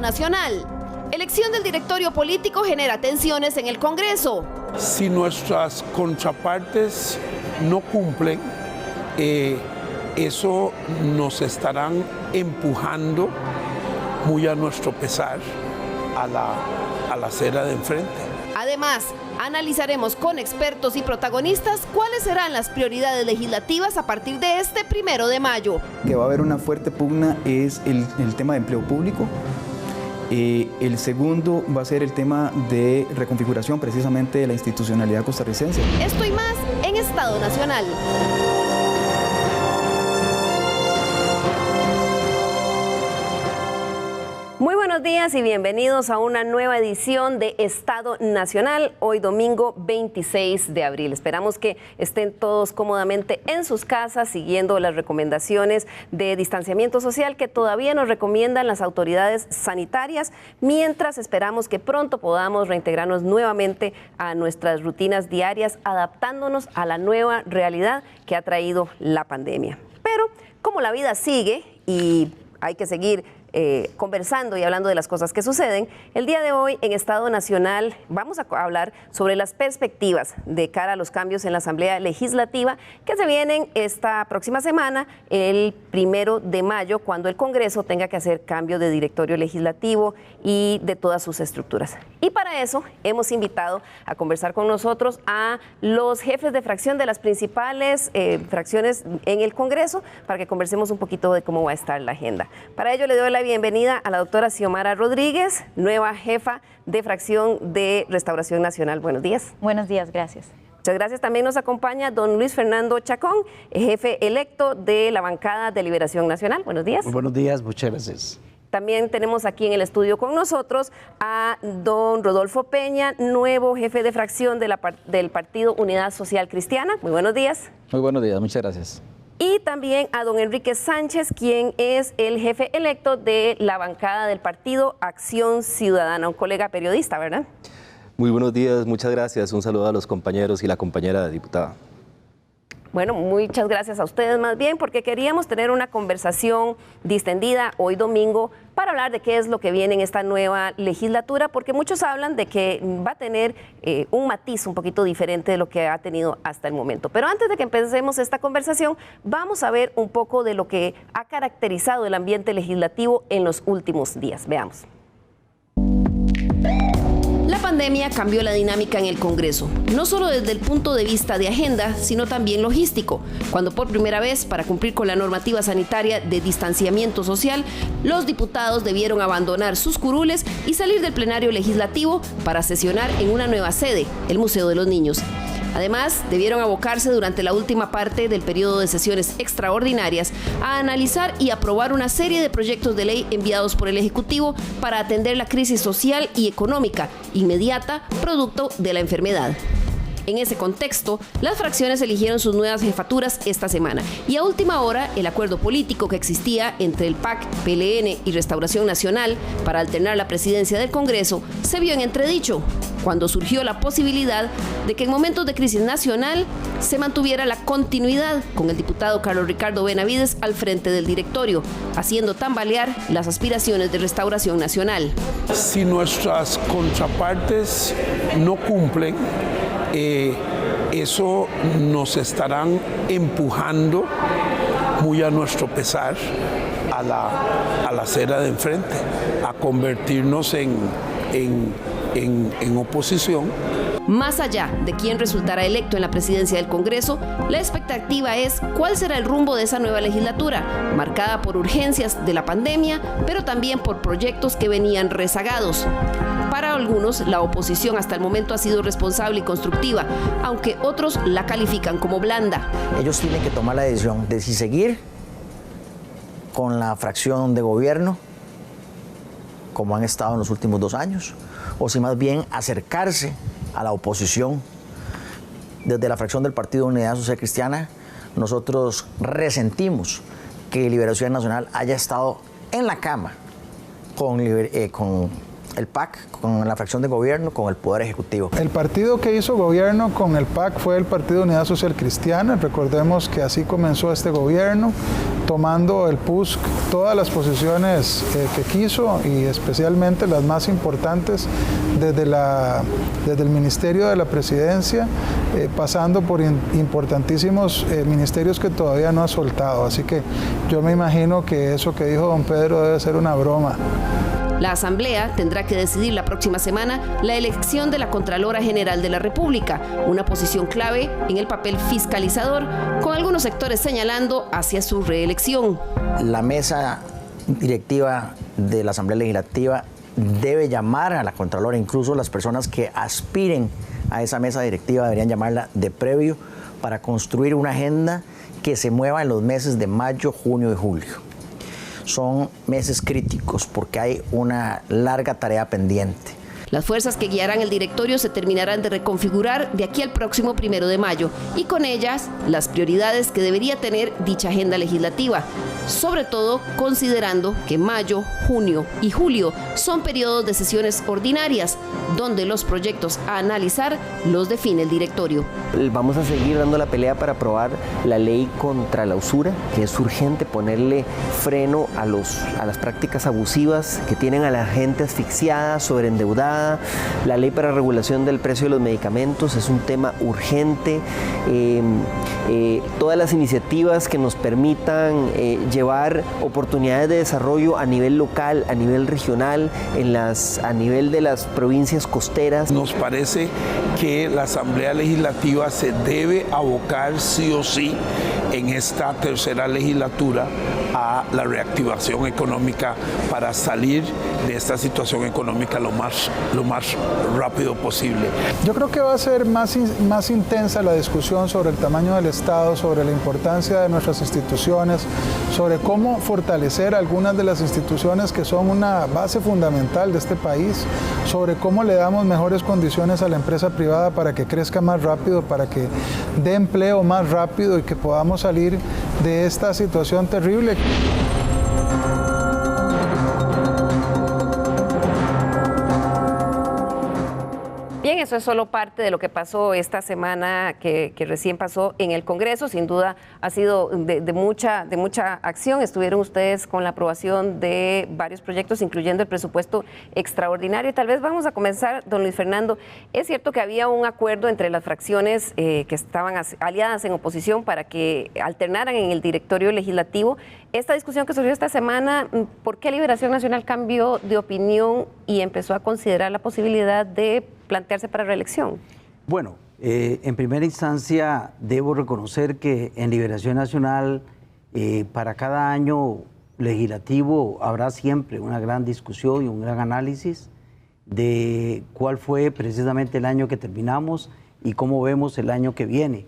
nacional. Elección del directorio político genera tensiones en el Congreso. Si nuestras contrapartes no cumplen, eso nos estarán empujando muy a nuestro pesar a la acera de enfrente. Además, analizaremos con expertos y protagonistas cuáles serán las prioridades legislativas a partir de este 1 de mayo. Que va a haber una fuerte pugna es el tema de empleo público. El segundo va a ser el tema de reconfiguración precisamente de la institucionalidad costarricense. Esto y más en Estado Nacional. Muy buenos días y bienvenidos a una nueva edición de Estado Nacional, hoy domingo 26 de abril. Esperamos que estén todos cómodamente en sus casas siguiendo las recomendaciones de distanciamiento social que todavía nos recomiendan las autoridades sanitarias, mientras esperamos que pronto podamos reintegrarnos nuevamente a nuestras rutinas diarias, adaptándonos a la nueva realidad que ha traído la pandemia. Pero como la vida sigue y hay que seguir conversando y hablando de las cosas que suceden, el día de hoy en Estado Nacional vamos a hablar sobre las perspectivas de cara a los cambios en la Asamblea Legislativa que se vienen esta próxima semana, el 1 de mayo, cuando el Congreso tenga que hacer cambio de directorio legislativo y de todas sus estructuras. Y para eso hemos invitado a conversar con nosotros a los jefes de fracción de las principales fracciones en el Congreso para que conversemos un poquito de cómo va a estar la agenda. Para ello le doy la bienvenida a la doctora Xiomara Rodríguez, nueva jefa de fracción de Restauración Nacional. Buenos días. Buenos días, gracias. Muchas gracias. También nos acompaña don Luis Fernando Chacón, jefe electo de la bancada de Liberación Nacional. Buenos días. Muy buenos días, muchas gracias. También tenemos aquí en el estudio con nosotros a don Rodolfo Peña, nuevo jefe de fracción del Partido Unidad Social Cristiana. Muy buenos días. Muy buenos días, muchas gracias. Y también a don Enrique Sánchez, quien es el jefe electo de la bancada del Partido Acción Ciudadana, un colega periodista, ¿verdad? Muy buenos días, muchas gracias. Un saludo a los compañeros y la compañera diputada. Bueno, muchas gracias a ustedes más bien, porque queríamos tener una conversación distendida hoy domingo para hablar de qué es lo que viene en esta nueva legislatura, porque muchos hablan de que va a tener un matiz un poquito diferente de lo que ha tenido hasta el momento. Pero antes de que empecemos esta conversación, vamos a ver un poco de lo que ha caracterizado el ambiente legislativo en los últimos días. Veamos. La pandemia cambió la dinámica en el Congreso, no solo desde el punto de vista de agenda, sino también logístico, cuando por primera vez, para cumplir con la normativa sanitaria de distanciamiento social, los diputados debieron abandonar sus curules y salir del plenario legislativo para sesionar en una nueva sede, el Museo de los Niños. Además, debieron abocarse durante la última parte del periodo de sesiones extraordinarias a analizar y aprobar una serie de proyectos de ley enviados por el Ejecutivo para atender la crisis social y económica inmediata producto de la enfermedad. En ese contexto, las fracciones eligieron sus nuevas jefaturas esta semana y a última hora el acuerdo político que existía entre el PAC, PLN y Restauración Nacional para alternar la presidencia del Congreso se vio en entredicho cuando surgió la posibilidad de que en momentos de crisis nacional se mantuviera la continuidad con el diputado Carlos Ricardo Benavides al frente del directorio, haciendo tambalear las aspiraciones de Restauración Nacional. Si nuestras contrapartes no cumplen, eso nos estarán empujando muy a nuestro pesar a la acera de enfrente, a convertirnos en oposición. Más allá de quién resultará electo en la presidencia del Congreso, la expectativa es cuál será el rumbo de esa nueva legislatura, marcada por urgencias de la pandemia, pero también por proyectos que venían rezagados. Para algunos, la oposición hasta el momento ha sido responsable y constructiva, aunque otros la califican como blanda. Ellos tienen que tomar la decisión de si seguir con la fracción de gobierno, como han estado en los últimos 2 años, o si más bien acercarse a la oposición. Desde la fracción del Partido Unidad Social Cristiana, nosotros resentimos que Liberación Nacional haya estado en la cama con el PAC, con la fracción de gobierno, con el Poder Ejecutivo. El partido que hizo gobierno con el PAC fue el Partido Unidad Social Cristiana. Recordemos que así comenzó este gobierno, tomando el PUSC todas las posiciones que quiso y especialmente las más importantes desde el Ministerio de la Presidencia, pasando por importantísimos ministerios que todavía no ha soltado. Así que yo me imagino que eso que dijo don Pedro debe ser una broma. La Asamblea tendrá que decidir la próxima semana la elección de la Contralora General de la República, una posición clave en el papel fiscalizador, con algunos sectores señalando hacia su reelección. La mesa directiva de la Asamblea Legislativa debe llamar a la Contralora, incluso las personas que aspiren a esa mesa directiva deberían llamarla de previo para construir una agenda que se mueva en los meses de mayo, junio y julio. Son meses críticos porque hay una larga tarea pendiente. Las fuerzas que guiarán el directorio se terminarán de reconfigurar de aquí al próximo 1 de mayo y con ellas las prioridades que debería tener dicha agenda legislativa, sobre todo considerando que mayo, junio y julio son periodos de sesiones ordinarias, donde los proyectos a analizar los define el directorio. Vamos a seguir dando la pelea para aprobar la ley contra la usura, que es urgente ponerle freno a las prácticas abusivas que tienen a la gente asfixiada, sobreendeudada. La ley para regulación del precio de los medicamentos es un tema urgente. Todas las iniciativas que nos permitan llevar oportunidades de desarrollo a nivel local, a nivel regional, a nivel de las provincias costeras. Nos parece que la Asamblea Legislativa se debe abocar sí o sí en esta tercera legislatura a la reactivación económica para salir de esta situación económica lo más rápido posible. Yo creo que va a ser más intensa la discusión sobre el tamaño del Estado, sobre la importancia de nuestras instituciones, sobre cómo fortalecer algunas de las instituciones que son una base fundamental de este país, sobre cómo le damos mejores condiciones a la empresa privada para que crezca más rápido, para que dé empleo más rápido y que podamos salir de esta situación terrible. Bien, eso es solo parte de lo que pasó esta semana que recién pasó en el Congreso. Sin duda ha sido de mucha acción. Estuvieron ustedes con la aprobación de varios proyectos, incluyendo el presupuesto extraordinario. Y tal vez vamos a comenzar, don Luis Fernando. Es cierto que había un acuerdo entre las fracciones que estaban aliadas en oposición para que alternaran en el directorio legislativo. Esta discusión que surgió esta semana, ¿por qué Liberación Nacional cambió de opinión y empezó a considerar la posibilidad de plantearse para reelección? Bueno, en primera instancia debo reconocer que en Liberación Nacional para cada año legislativo habrá siempre una gran discusión y un gran análisis de cuál fue precisamente el año que terminamos y cómo vemos el año que viene.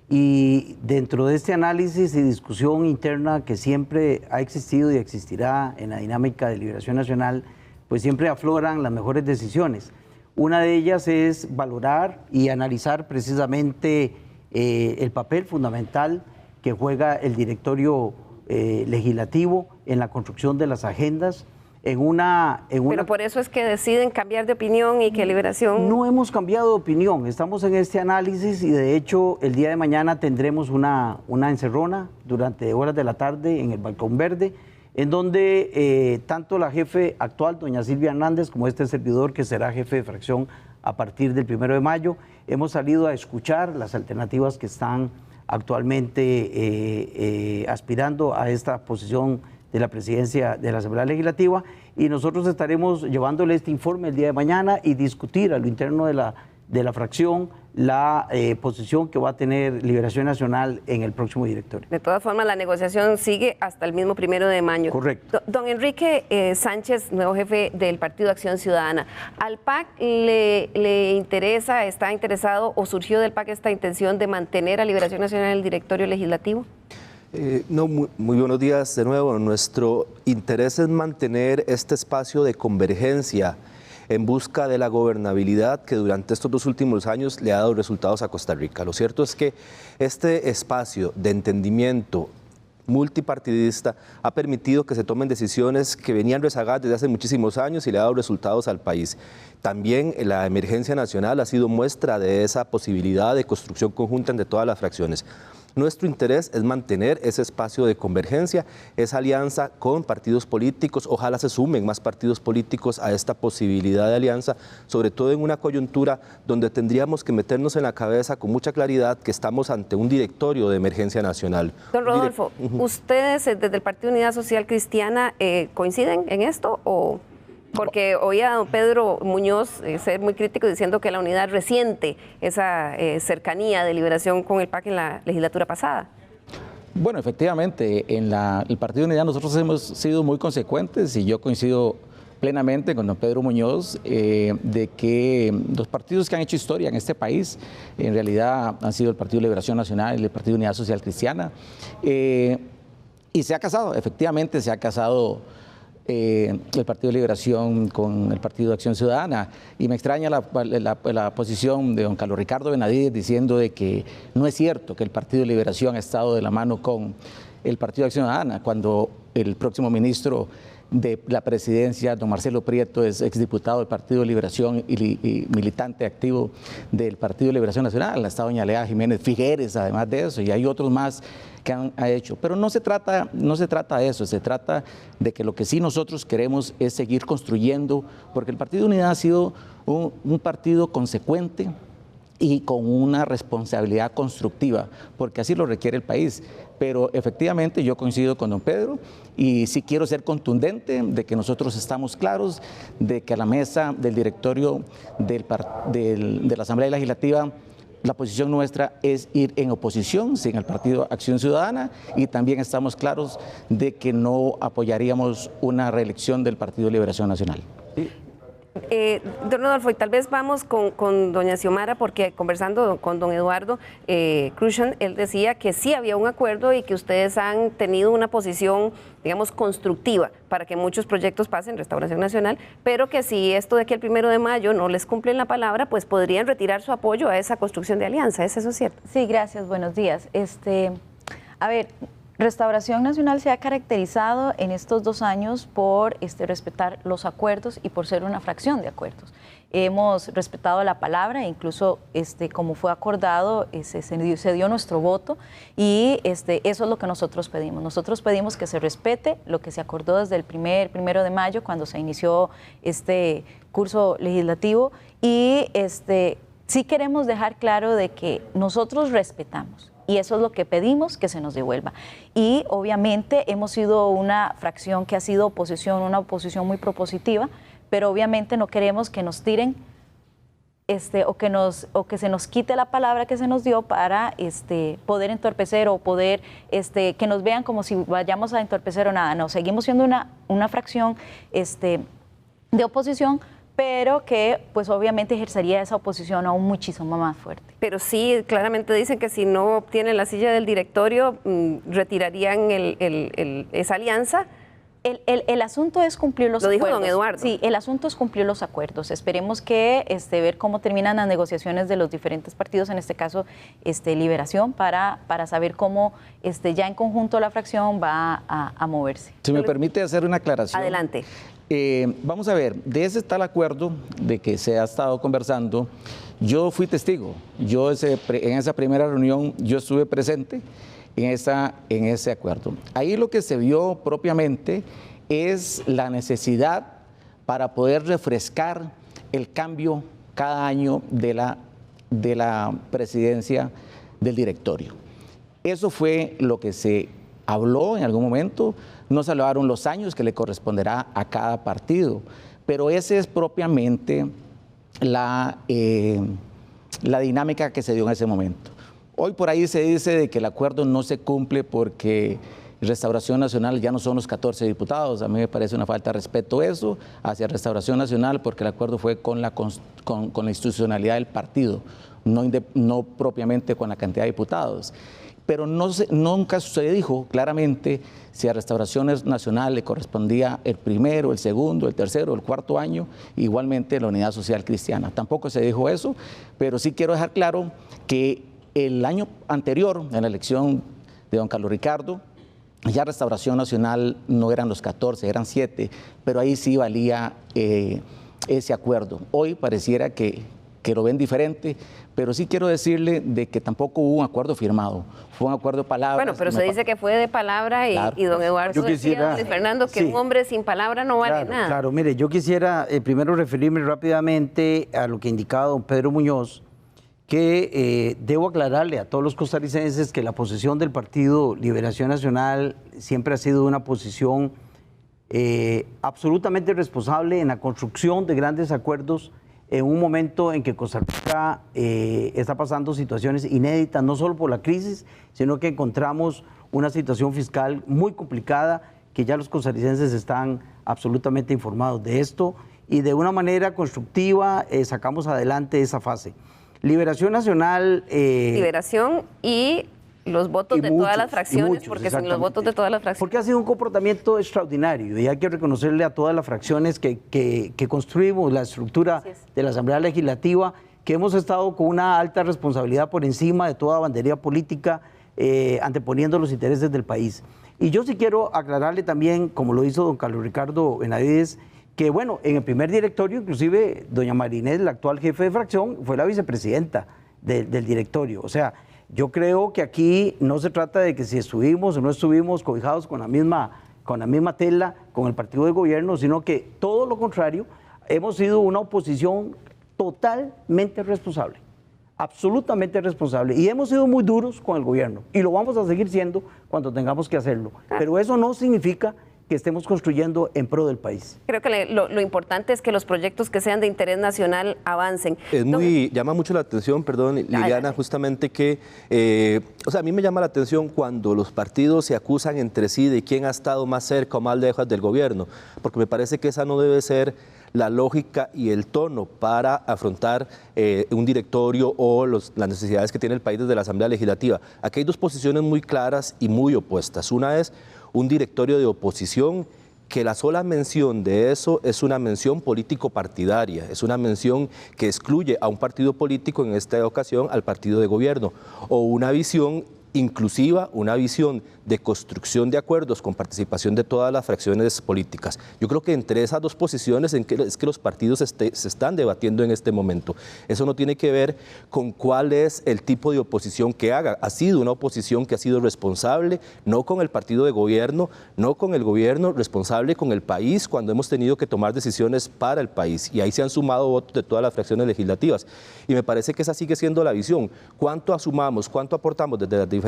Y dentro de este análisis y discusión interna que siempre ha existido y existirá en la dinámica de Liberación Nacional, pues siempre afloran las mejores decisiones. Una de ellas es valorar y analizar precisamente el papel fundamental que juega el directorio legislativo en la construcción de las agendas. Pero por eso es que deciden cambiar de opinión y que Liberación... No hemos cambiado de opinión, estamos en este análisis y de hecho el día de mañana tendremos una encerrona durante horas de la tarde en el Balcón Verde, en donde tanto la jefe actual, doña Silvia Hernández, como este servidor que será jefe de fracción a partir del 1 de mayo, hemos salido a escuchar las alternativas que están actualmente aspirando a esta posición de la presidencia de la Asamblea Legislativa y nosotros estaremos llevándole este informe el día de mañana y discutir a lo interno de la fracción la posición que va a tener Liberación Nacional en el próximo directorio. De todas formas, la negociación sigue hasta el mismo 1 de mayo. Correcto. Don Enrique Sánchez, nuevo jefe del Partido Acción Ciudadana, ¿al PAC le interesa, está interesado o surgió del PAC esta intención de mantener a Liberación Nacional en el directorio legislativo? Muy buenos días de nuevo. Nuestro interés es mantener este espacio de convergencia en busca de la gobernabilidad que durante estos 2 últimos años le ha dado resultados a Costa Rica. Lo cierto es que este espacio de entendimiento multipartidista, ha permitido que se tomen decisiones que venían rezagadas desde hace muchísimos años y le ha dado resultados al país. También la emergencia nacional ha sido muestra de esa posibilidad de construcción conjunta entre todas las fracciones. Nuestro interés es mantener ese espacio de convergencia, esa alianza con partidos políticos. Ojalá se sumen más partidos políticos a esta posibilidad de alianza, sobre todo en una coyuntura donde tendríamos que meternos en la cabeza con mucha claridad que estamos ante un directorio de emergencia nacional. Don Rodolfo, ¿ustedes desde el Partido Unidad Social Cristiana coinciden en esto o...? Porque oía a don Pedro Muñoz ser muy crítico diciendo que la unidad resiente esa cercanía de Liberación con el PAC en la legislatura pasada. Bueno, efectivamente, en el Partido Unidad nosotros hemos sido muy consecuentes y yo coincido plenamente con don Pedro Muñoz de que los partidos que han hecho historia en este país en realidad han sido el Partido Liberación Nacional y el Partido Unidad Social Cristiana. Y se ha casado, efectivamente se ha casado el Partido de Liberación con el Partido de Acción Ciudadana, y me extraña la posición de don Carlos Ricardo Benavides diciendo de que no es cierto que el Partido de Liberación ha estado de la mano con el Partido de Acción Ciudadana, cuando el próximo ministro de la presidencia, don Marcelo Prieto, es exdiputado del Partido de Liberación y militante activo del Partido de Liberación Nacional. Ha estado doña Lea Jiménez Figueres, además de eso, y hay otros más que han hecho. Pero no se trata de eso, se trata de que lo que sí nosotros queremos es seguir construyendo, porque el Partido de Unidad ha sido un partido consecuente y con una responsabilidad constructiva, porque así lo requiere el país. Pero efectivamente yo coincido con don Pedro y sí quiero ser contundente de que nosotros estamos claros de que a la mesa del directorio de la Asamblea Legislativa la posición nuestra es ir en oposición sin el Partido Acción Ciudadana, y también estamos claros de que no apoyaríamos una reelección del Partido Liberación Nacional. Don Rodolfo, y tal vez vamos con doña Xiomara, porque conversando con don Eduardo Cruzan, él decía que sí había un acuerdo y que ustedes han tenido una posición, digamos, constructiva para que muchos proyectos pasen, Restauración Nacional, pero que si esto de aquí al 1 de mayo no les cumplen la palabra, pues podrían retirar su apoyo a esa construcción de alianza. ¿Es eso cierto? Sí, gracias, buenos días. A ver, Restauración Nacional se ha caracterizado en estos 2 años por respetar los acuerdos y por ser una fracción de acuerdos. Hemos respetado la palabra, incluso como fue acordado, se dio nuestro voto, y eso es lo que nosotros pedimos. Nosotros pedimos que se respete lo que se acordó desde el 1 de mayo, cuando se inició este curso legislativo, y sí queremos dejar claro de que nosotros respetamos. Y eso es lo que pedimos, que se nos devuelva. Y obviamente hemos sido una fracción que ha sido oposición, una oposición muy propositiva, pero obviamente no queremos que nos tiren o que se nos quite la palabra que se nos dio para poder entorpecer o poder que nos vean como si vayamos a entorpecer o nada. No, seguimos siendo una fracción de oposición, pero que pues obviamente ejercería esa oposición aún muchísimo más fuerte. Pero sí, claramente dicen que si no obtienen la silla del directorio, retirarían esa alianza. El asunto es cumplir los acuerdos. Lo dijo don Eduardo. Sí, el asunto es cumplir los acuerdos. Esperemos que ver cómo terminan las negociaciones de los diferentes partidos, en este caso Liberación, para saber cómo ya en conjunto la fracción va a moverse. Si me permite hacer una aclaración. Adelante. Vamos a ver, de ese está el acuerdo de que se ha estado conversando. Yo fui testigo, en esa primera reunión yo estuve presente en ese acuerdo. Ahí lo que se vio propiamente es la necesidad para poder refrescar el cambio cada año de la presidencia del directorio. Eso fue lo que se habló en algún momento. No se hablaron los años que le corresponderá a cada partido, pero esa es propiamente la dinámica que se dio en ese momento. Hoy por ahí se dice de que el acuerdo no se cumple porque Restauración Nacional ya no son los 14 diputados. A mí me parece una falta de respeto eso hacia Restauración Nacional, porque el acuerdo fue con la institucionalidad del partido, no propiamente con la cantidad de diputados. Pero nunca se dijo claramente si a Restauración Nacional le correspondía el primero, el segundo, el tercero, el cuarto año, igualmente la Unidad Social Cristiana. Tampoco se dijo eso, pero sí quiero dejar claro que el año anterior, en la elección de don Carlos Ricardo, Ya Restauración Nacional no eran los 14, eran 7, pero ahí sí valía ese acuerdo. Hoy pareciera que lo ven diferente, pero sí quiero decirle de que tampoco hubo un acuerdo firmado, fue un acuerdo de palabras. Bueno, pero se dice que fue de palabra y don Eduardo decía, Luis Fernando, que un hombre sin palabra no vale nada. Claro, mire, yo quisiera primero referirme rápidamente a lo que indicaba don Pedro Muñoz, que debo aclararle a todos los costarricenses que la posición del Partido Liberación Nacional siempre ha sido una posición absolutamente responsable en la construcción de grandes acuerdos en un momento en que Costa Rica está pasando situaciones inéditas, no solo por la crisis, sino que encontramos una situación fiscal muy complicada, que ya los costarricenses están absolutamente informados de esto, y de una manera constructiva sacamos adelante esa fase. Liberación Nacional... Liberación y los votos de todas las fracciones, porque sin los votos de todas las fracciones... Porque ha sido un comportamiento extraordinario y hay que reconocerle a todas las fracciones que construimos la estructura de la Asamblea Legislativa, que hemos estado con una alta responsabilidad por encima de toda bandería política, anteponiendo los intereses del país. Y yo sí quiero aclararle también, como lo hizo don Carlos Ricardo Benavides, que bueno, en el primer directorio, inclusive doña Marinés, la actual jefe de fracción, fue la vicepresidenta del directorio. O sea, yo creo que aquí no se trata de que si estuvimos o no estuvimos cobijados con la misma tela con el partido de gobierno, sino que todo lo contrario, hemos sido una oposición totalmente responsable, absolutamente responsable, y hemos sido muy duros con el gobierno y lo vamos a seguir siendo cuando tengamos que hacerlo, pero eso no significa que estemos construyendo en pro del país. Creo que lo importante es que los proyectos que sean de interés nacional avancen. Llama mucho la atención, perdón, Liliana, justamente que, o sea, a mí me llama la atención cuando los partidos se acusan entre sí de quién ha estado más cerca o más lejos del gobierno, porque me parece que esa no debe ser la lógica y el tono para afrontar un directorio o las necesidades que tiene el país desde la Asamblea Legislativa. Aquí hay dos posiciones muy claras y muy opuestas. Una es un directorio de oposición que la sola mención de eso es una mención político-partidaria, es una mención que excluye a un partido político, en esta ocasión al partido de gobierno, o una visión inclusiva, una visión de construcción de acuerdos con participación de todas las fracciones políticas. Yo creo que entre esas dos posiciones es que los partidos se están debatiendo en este momento. Eso no tiene que ver con cuál es el tipo de oposición que haga. Ha sido una oposición que ha sido responsable, no con el partido de gobierno, no con el gobierno, responsable con el país cuando hemos tenido que tomar decisiones para el país. Y ahí se han sumado votos de todas las fracciones legislativas. Y me parece que esa sigue siendo la visión. ¿Cuánto asumamos, cuánto aportamos desde los diferentes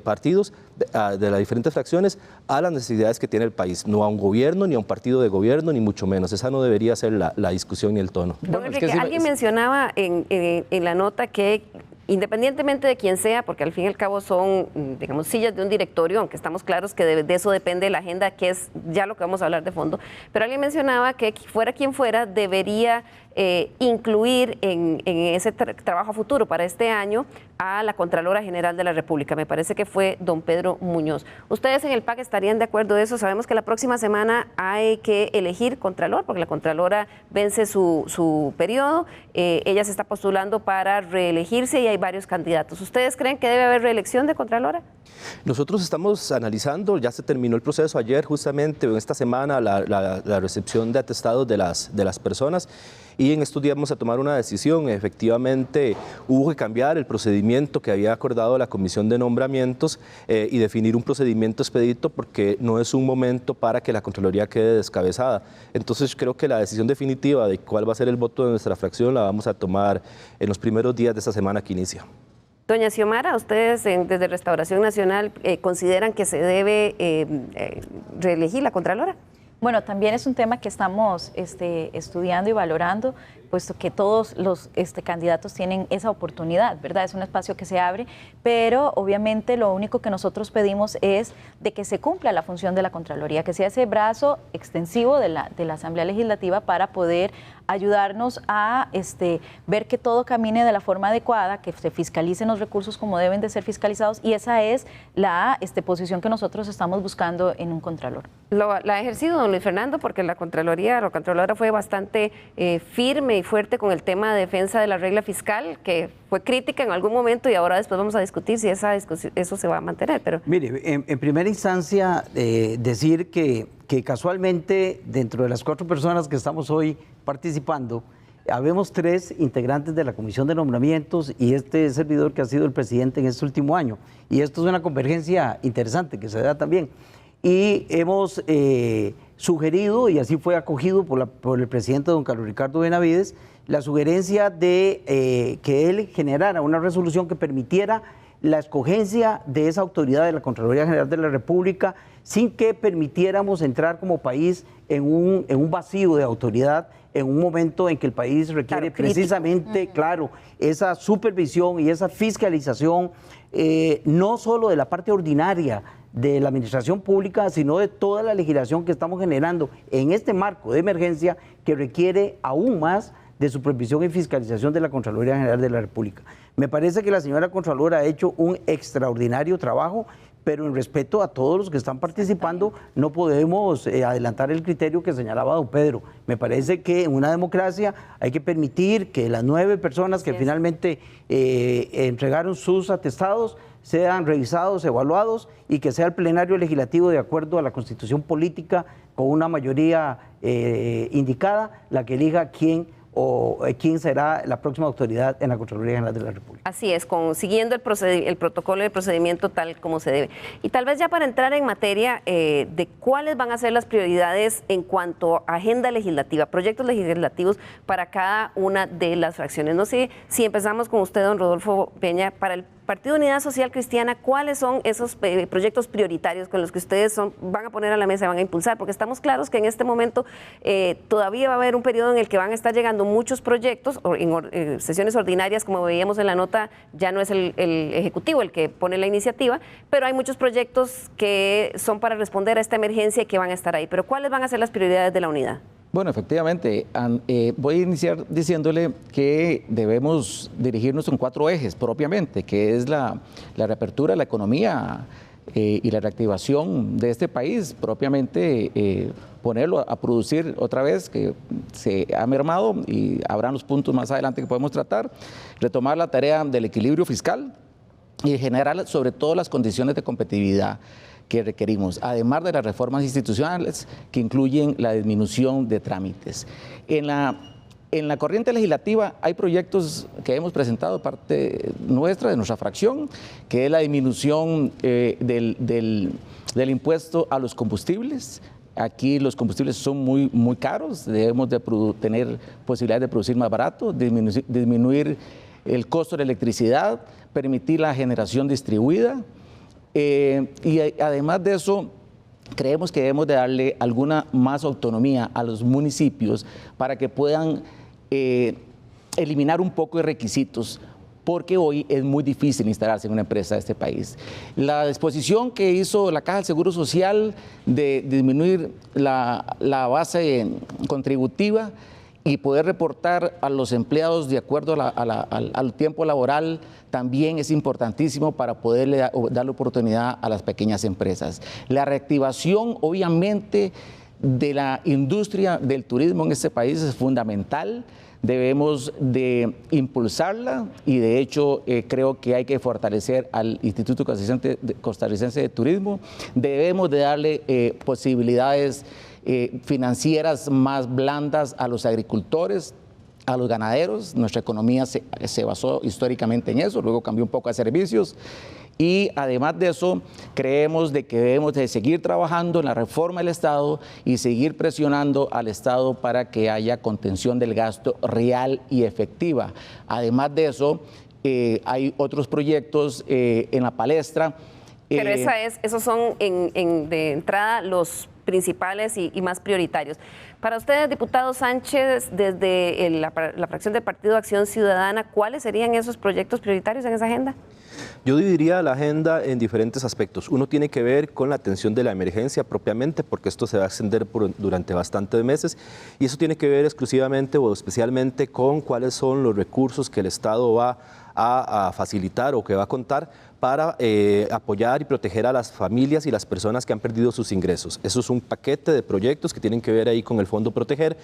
partidos, de las diferentes fracciones, a las necesidades que tiene el país? No a un gobierno, ni a un partido de gobierno, ni mucho menos. Esa no debería ser la discusión ni el tono. Don Enrique, alguien mencionaba en la nota que independientemente de quién sea, porque al fin y al cabo son, digamos, sillas de un directorio, aunque estamos claros que de eso depende la agenda, que es ya lo que vamos a hablar de fondo, pero alguien mencionaba que fuera quien fuera, debería incluir en ese trabajo a futuro para este año a la Contralora General de la República. Me parece que fue don Pedro Muñoz. ¿Ustedes en el PAC estarían de acuerdo de eso? Sabemos que la próxima semana hay que elegir Contralor, porque la Contralora vence su periodo. Ella se está postulando para reelegirse y hay varios candidatos. ¿Ustedes creen que debe haber reelección de Contralora? Nosotros estamos analizando, ya se terminó el proceso ayer, justamente en esta semana, la recepción de atestados de las personas, y en estos días vamos a tomar una decisión. Efectivamente, hubo que cambiar el procedimiento que había acordado la Comisión de Nombramientos y definir un procedimiento expedito, porque no es un momento para que la Contraloría quede descabezada. Entonces creo que la decisión definitiva de cuál va a ser el voto de nuestra fracción la vamos a tomar en los primeros días de esta semana que inicia. Doña Xiomara, ¿ustedes desde Restauración Nacional consideran que se debe reelegir la Contralora? Bueno, también es un tema que estamos estudiando y valorando, puesto que todos los candidatos tienen esa oportunidad, ¿verdad? Es un espacio que se abre, pero obviamente lo único que nosotros pedimos es de que se cumpla la función de la Contraloría, que sea ese brazo extensivo de la Asamblea Legislativa para poder ayudarnos a ver que todo camine de la forma adecuada, que se fiscalicen los recursos como deben de ser fiscalizados, y esa es la posición que nosotros estamos buscando en un Contralor. ¿La ha ejercido don Luis Fernando? Porque la Contralora fue bastante firme y y fuerte con el tema de defensa de la regla fiscal, que fue crítica en algún momento y ahora después vamos a discutir si eso se va a mantener. Pero mire, en primera instancia, decir que casualmente dentro de las 4 personas que estamos hoy participando, habemos 3 integrantes de la Comisión de Nombramientos y este servidor que ha sido el presidente en este último año. Y esto es una convergencia interesante que se da también. Y hemos sugerido, y así fue acogido por el presidente don Carlos Ricardo Benavides, la sugerencia de que él generara una resolución que permitiera la escogencia de esa autoridad de la Contraloría General de la República sin que permitiéramos entrar como país en un vacío de autoridad en un momento en que el país requiere precisamente, claro, esa supervisión y esa fiscalización, no solo de la parte ordinaria de la administración pública, sino de toda la legislación que estamos generando en este marco de emergencia que requiere aún más de supervisión y fiscalización de la Contraloría General de la República. Me parece que la señora Contralora ha hecho un extraordinario trabajo, pero en respeto a todos los que están participando, no podemos adelantar el criterio que señalaba don Pedro. Me parece que en una democracia hay que permitir que las 9 personas que finalmente entregaron sus atestados sean revisados, evaluados y que sea el plenario legislativo, de acuerdo a la Constitución política, con una mayoría indicada, la que elija quién será la próxima autoridad en la Contraloría General de la República. Así es, siguiendo el protocolo y el procedimiento tal como se debe. Y tal vez ya para entrar en materia de cuáles van a ser las prioridades en cuanto a agenda legislativa, proyectos legislativos para cada una de las fracciones. No sé si empezamos con usted, don Rodolfo Peña, para el Partido Unidad Social Cristiana, ¿cuáles son esos proyectos prioritarios con los que ustedes van a poner a la mesa y van a impulsar? Porque estamos claros que en este momento todavía va a haber un periodo en el que van a estar llegando muchos proyectos, en sesiones ordinarias, como veíamos en la nota, ya no es el Ejecutivo el que pone la iniciativa, pero hay muchos proyectos que son para responder a esta emergencia y que van a estar ahí. Pero ¿cuáles van a ser las prioridades de la unidad? Bueno, efectivamente, voy a iniciar diciéndole que debemos dirigirnos en 4 ejes propiamente, que es la reapertura de la economía y la reactivación de este país, propiamente ponerlo a producir otra vez, que se ha mermado y habrán los puntos más adelante que podemos tratar, retomar la tarea del equilibrio fiscal y generar sobre todo las condiciones de competitividad que requerimos, además de las reformas institucionales que incluyen la disminución de trámites. En la corriente legislativa hay proyectos que hemos presentado parte nuestra, de nuestra fracción, que es la disminución del impuesto a los combustibles. Aquí los combustibles son muy caros, debemos de tener posibilidades de producir más barato, disminuir el costo de la electricidad, permitir la generación distribuida. Y además de eso, creemos que debemos de darle alguna más autonomía a los municipios para que puedan eliminar un poco de requisitos, porque hoy es muy difícil instalarse en una empresa de este país. La disposición que hizo la Caja del Seguro Social de disminuir la base contributiva y poder reportar a los empleados de acuerdo al tiempo laboral también es importantísimo para poderle darle oportunidad a las pequeñas empresas. La reactivación, obviamente, de la industria del turismo en este país es fundamental. Debemos de impulsarla y de hecho creo que hay que fortalecer al Instituto Costarricense de Turismo. Debemos de darle posibilidades financieras más blandas a los agricultores, a los ganaderos. Nuestra economía se basó históricamente en eso, luego cambió un poco a servicios. Y además de eso, creemos de que debemos de seguir trabajando en la reforma del Estado y seguir presionando al Estado para que haya contención del gasto real y efectiva. Además de eso, hay otros proyectos en la palestra. Pero esos son de entrada los principales y más prioritarios. Para ustedes, diputado Sánchez, desde la fracción del Partido Acción Ciudadana, ¿cuáles serían esos proyectos prioritarios en esa agenda? Yo dividiría la agenda en diferentes aspectos. Uno tiene que ver con la atención de la emergencia propiamente, porque esto se va a extender durante bastantes meses, y eso tiene que ver exclusivamente o especialmente con cuáles son los recursos que el Estado va a facilitar o que va a contar para apoyar y proteger a las familias y las personas que han perdido sus ingresos. Eso es un paquete de proyectos que tienen que ver ahí con el Fondo Proteger.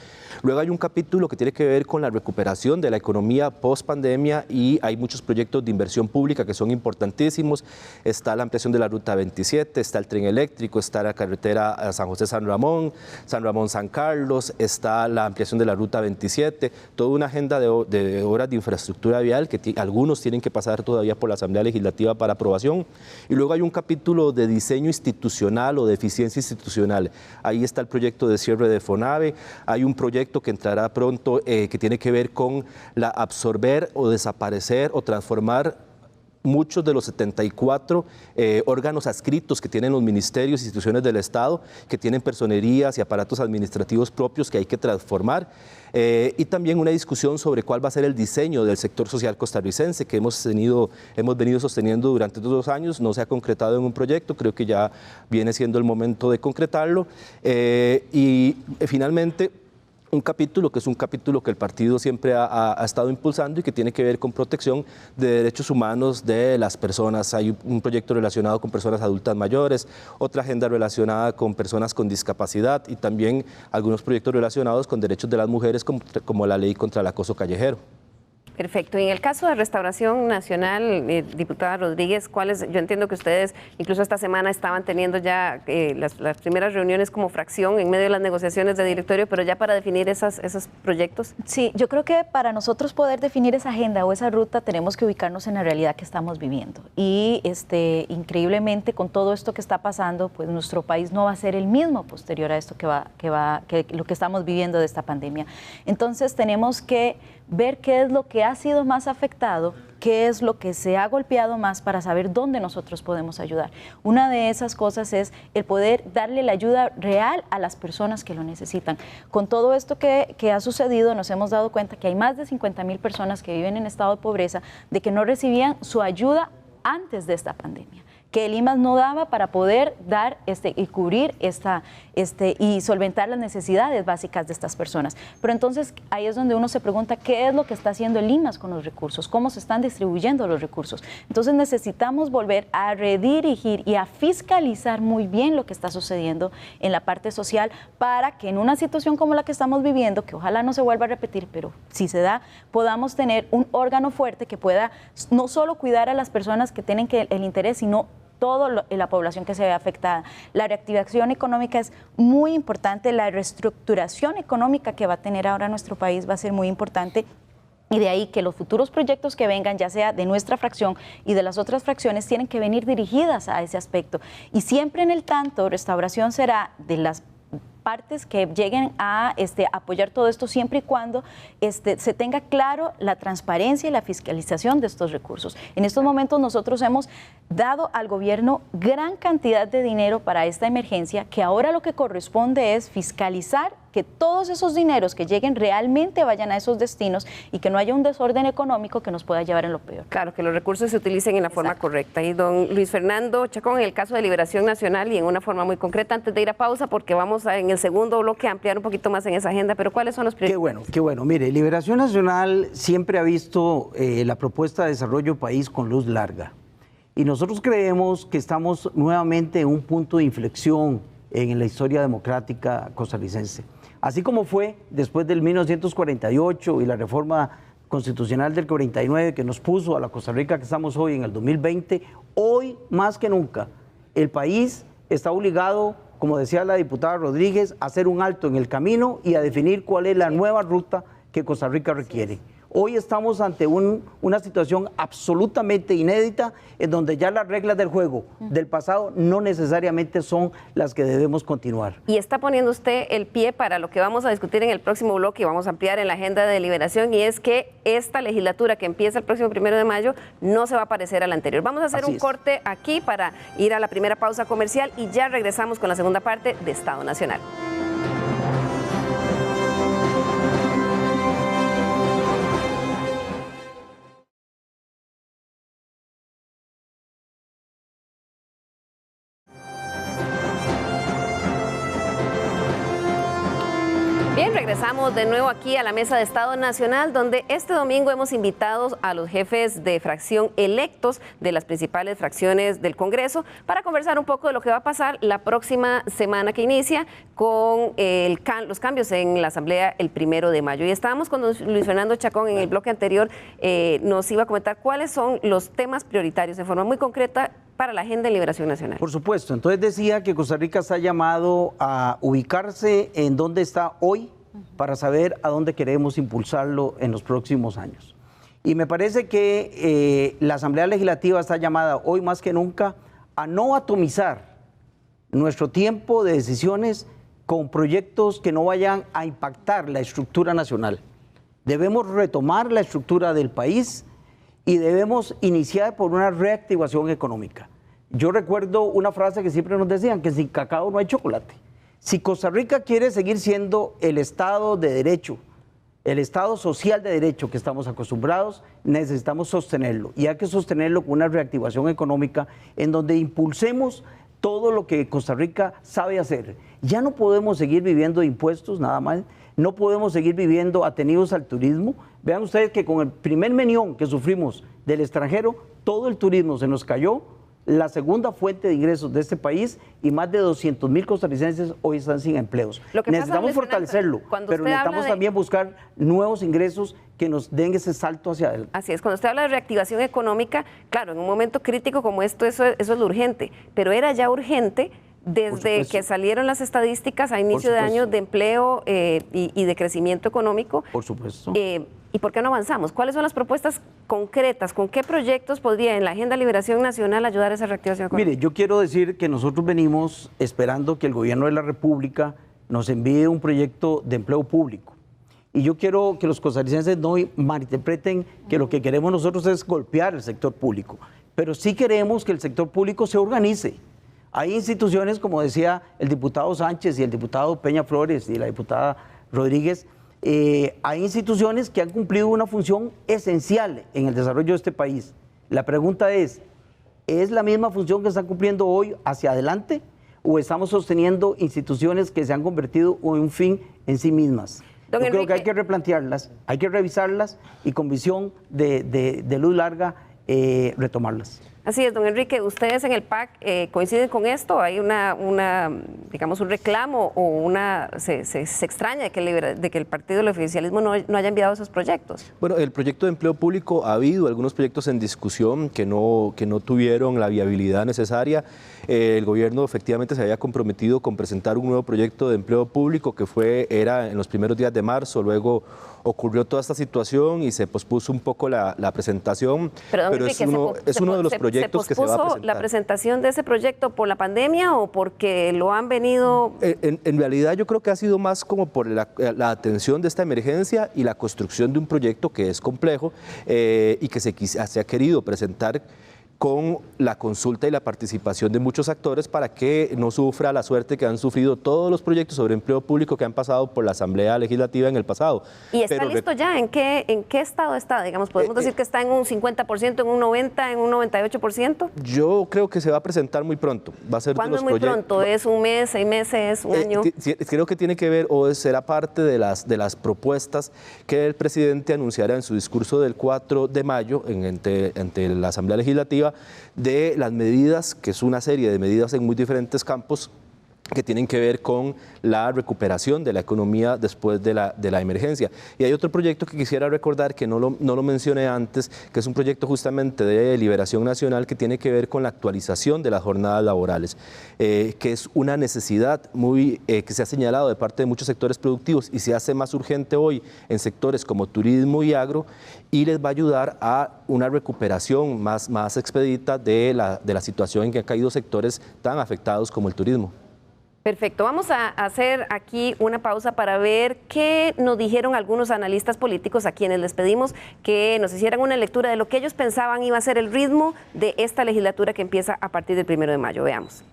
Luego hay un capítulo que tiene que ver con la recuperación de la economía post pandemia y hay muchos proyectos de inversión pública que son importantísimos. Está la ampliación de la Ruta 27, está el tren eléctrico, está la carretera San José-San Ramón, San Ramón-San Carlos, está la ampliación de la Ruta 27, toda una agenda de obras de infraestructura vial que algunos tienen que pasar todavía por la Asamblea Legislativa para aprobación. Y luego hay un capítulo de diseño institucional o de eficiencia institucional. Ahí está el proyecto de cierre de FONAVE, hay un proyecto que entrará pronto que tiene que ver con la absorber o desaparecer o transformar muchos de los 74 órganos adscritos que tienen los ministerios e instituciones del Estado, que tienen personerías y aparatos administrativos propios que hay que transformar. Y también una discusión sobre cuál va a ser el diseño del sector social costarricense que hemos venido sosteniendo durante 2 años. No se ha concretado en un proyecto, creo que ya viene siendo el momento de concretarlo. Y finalmente, un capítulo que es un capítulo que el partido siempre ha estado impulsando y que tiene que ver con protección de derechos humanos de las personas. Hay un proyecto relacionado con personas adultas mayores, otra agenda relacionada con personas con discapacidad y también algunos proyectos relacionados con derechos de las mujeres como la ley contra el acoso callejero. Perfecto. Y en el caso de Restauración Nacional, diputada Rodríguez, yo entiendo que ustedes incluso esta semana estaban teniendo ya las primeras reuniones como fracción en medio de las negociaciones de directorio, pero ya para definir esos proyectos. Sí, yo creo que para nosotros poder definir esa agenda o esa ruta tenemos que ubicarnos en la realidad que estamos viviendo. Y increíblemente con todo esto que está pasando, pues nuestro país no va a ser el mismo posterior a esto que lo que estamos viviendo de esta pandemia. Entonces tenemos que ver qué es lo que ha sido más afectado, qué es lo que se ha golpeado más para saber dónde nosotros podemos ayudar. Una de esas cosas es el poder darle la ayuda real a las personas que lo necesitan. Con todo esto que ha sucedido, nos hemos dado cuenta que hay más de 50,000 personas que viven en estado de pobreza, de que no recibían su ayuda antes de esta pandemia, que el IMAS no daba para poder dar y cubrir y solventar las necesidades básicas de estas personas. Pero entonces ahí es donde uno se pregunta qué es lo que está haciendo el IMAS con los recursos, cómo se están distribuyendo los recursos. Entonces necesitamos volver a redirigir y a fiscalizar muy bien lo que está sucediendo en la parte social para que en una situación como la que estamos viviendo, que ojalá no se vuelva a repetir, pero si se da, podamos tener un órgano fuerte que pueda no solo cuidar a las personas que tienen el interés, sino toda la población que se ve afectada. La reactivación económica es muy importante, la reestructuración económica que va a tener ahora nuestro país va a ser muy importante. Y de ahí que los futuros proyectos que vengan, ya sea de nuestra fracción y de las otras fracciones, tienen que venir dirigidas a ese aspecto. Y siempre en el tanto, Restauración será de las partes que lleguen a apoyar todo esto siempre y cuando se tenga claro la transparencia y la fiscalización de estos recursos. En estos momentos nosotros hemos dado al gobierno gran cantidad de dinero para esta emergencia, que ahora lo que corresponde es fiscalizar que todos esos dineros que lleguen realmente vayan a esos destinos y que no haya un desorden económico que nos pueda llevar en lo peor. Claro, que los recursos se utilicen en la forma correcta. Y don Luis Fernando Chacón, en el caso de Liberación Nacional y en una forma muy concreta, antes de ir a pausa, porque vamos en el segundo bloque a ampliar un poquito más en esa agenda, pero ¿cuáles son los prioridades? Qué bueno. Mire, Liberación Nacional siempre ha visto la propuesta de desarrollo país con luz larga. Y nosotros creemos que estamos nuevamente en un punto de inflexión en la historia democrática costarricense. Así como fue después del 1948 y la reforma constitucional del 49 que nos puso a la Costa Rica que estamos hoy en el 2020, hoy más que nunca el país está obligado, como decía la diputada Rodríguez, a hacer un alto en el camino y a definir cuál es la nueva ruta que Costa Rica requiere. Hoy estamos ante una situación absolutamente inédita en donde ya las reglas del juego del pasado no necesariamente son las que debemos continuar. Y está poniendo usted el pie para lo que vamos a discutir en el próximo bloque y vamos a ampliar en la agenda de Liberación, y es que esta legislatura que empieza el próximo 1 de mayo no se va a parecer a la anterior. Vamos a hacer un corte aquí para ir a la primera pausa comercial y ya regresamos con la segunda parte de Estado Nacional. Bien, regresamos de nuevo aquí a la Mesa de Estado Nacional, donde este domingo hemos invitado a los jefes de fracción electos de las principales fracciones del Congreso para conversar un poco de lo que va a pasar la próxima semana que inicia con los cambios en la Asamblea el 1 de mayo. Y estábamos con Luis Fernando Chacón en el bloque anterior, nos iba a comentar cuáles son los temas prioritarios de forma muy concreta para la Agenda de Liberación Nacional. Por supuesto, entonces decía que Costa Rica está llamado a ubicarse en donde está hoy para saber a dónde queremos impulsarlo en los próximos años. Y me parece que la Asamblea Legislativa está llamada hoy más que nunca a no atomizar nuestro tiempo de decisiones con proyectos que no vayan a impactar la estructura nacional. Debemos retomar la estructura del país y debemos iniciar por una reactivación económica. Yo recuerdo una frase que siempre nos decían, que sin cacao no hay chocolate. Si Costa Rica quiere seguir siendo el Estado de Derecho, el Estado social de derecho que estamos acostumbrados, necesitamos sostenerlo. Y hay que sostenerlo con una reactivación económica en donde impulsemos todo lo que Costa Rica sabe hacer. Ya no podemos seguir viviendo de impuestos nada más, no podemos seguir viviendo atenidos al turismo. Vean ustedes que con el primer menión que sufrimos del extranjero, todo el turismo se nos cayó, la segunda fuente de ingresos de este país, y más de 200,000 costarricenses hoy están sin empleos. Necesitamos fortalecerlo, pero necesitamos también buscar nuevos ingresos que nos den ese salto hacia adelante. Así es, cuando usted habla de reactivación económica, claro, en un momento crítico como esto, eso es lo urgente, pero era ya urgente desde que salieron las estadísticas a inicio de año de empleo y de crecimiento económico. Por supuesto. ¿Y por qué no avanzamos? ¿Cuáles son las propuestas concretas? ¿Con qué proyectos podría en la Agenda de Liberación Nacional ayudar a esa reactivación económica? Mire, yo quiero decir que nosotros venimos esperando que el gobierno de la República nos envíe un proyecto de empleo público. Y yo quiero que los costarricenses no malinterpreten que lo que queremos nosotros es golpear el sector público, pero sí queremos que el sector público se organice. Hay instituciones, como decía el diputado Sánchez y el diputado Peña Flores y la diputada Rodríguez, hay instituciones que han cumplido una función esencial en el desarrollo de este país. La pregunta es la misma función que están cumpliendo hoy hacia adelante o estamos sosteniendo instituciones que se han convertido en un fin en sí mismas? Yo creo que hay que replantearlas, hay que revisarlas y con visión de luz larga retomarlas. Así es, don Enrique, ¿ustedes en el PAC coinciden con esto? ¿Hay digamos, un reclamo o se extraña de que el partido del oficialismo no haya enviado esos proyectos? Bueno, el proyecto de empleo público ha habido algunos proyectos en discusión que no tuvieron la viabilidad necesaria. El gobierno efectivamente se había comprometido con presentar un nuevo proyecto de empleo público que era en los primeros días de marzo, luego ocurrió toda esta situación y se pospuso un poco la presentación, pero es uno de los proyectos que se va a presentar. ¿La presentación de ese proyecto por la pandemia o porque lo han venido...? En realidad yo creo que ha sido más como por la atención de esta emergencia y la construcción de un proyecto que es complejo y que se ha querido presentar con la consulta y la participación de muchos actores para que no sufra la suerte que han sufrido todos los proyectos sobre empleo público que han pasado por la Asamblea Legislativa en el pasado. ¿Y está listo ya? ¿En qué estado está? Digamos, ¿podemos decir que está en un 50%, en un 90%, en un 98%? Yo creo que se va a presentar muy pronto. Va a ser ¿Cuándo es muy pronto? ¿Es un mes, 6 meses, un año? Creo que tiene que ver o será parte de las propuestas que el presidente anunciará en su discurso del 4 de mayo ante la Asamblea Legislativa, de las medidas, que es una serie de medidas en muy diferentes campos que tienen que ver con la recuperación de la economía después de la emergencia. Y hay otro proyecto que quisiera recordar que no lo mencioné antes, que es un proyecto justamente de Liberación Nacional que tiene que ver con la actualización de las jornadas laborales, que es una necesidad que se ha señalado de parte de muchos sectores productivos y se hace más urgente hoy en sectores como turismo y agro, y les va a ayudar a una recuperación más expedita de la situación en que han caído sectores tan afectados como el turismo. Perfecto, vamos a hacer aquí una pausa para ver qué nos dijeron algunos analistas políticos a quienes les pedimos que nos hicieran una lectura de lo que ellos pensaban iba a ser el ritmo de esta legislatura que empieza a partir del 1 de mayo. Veamos.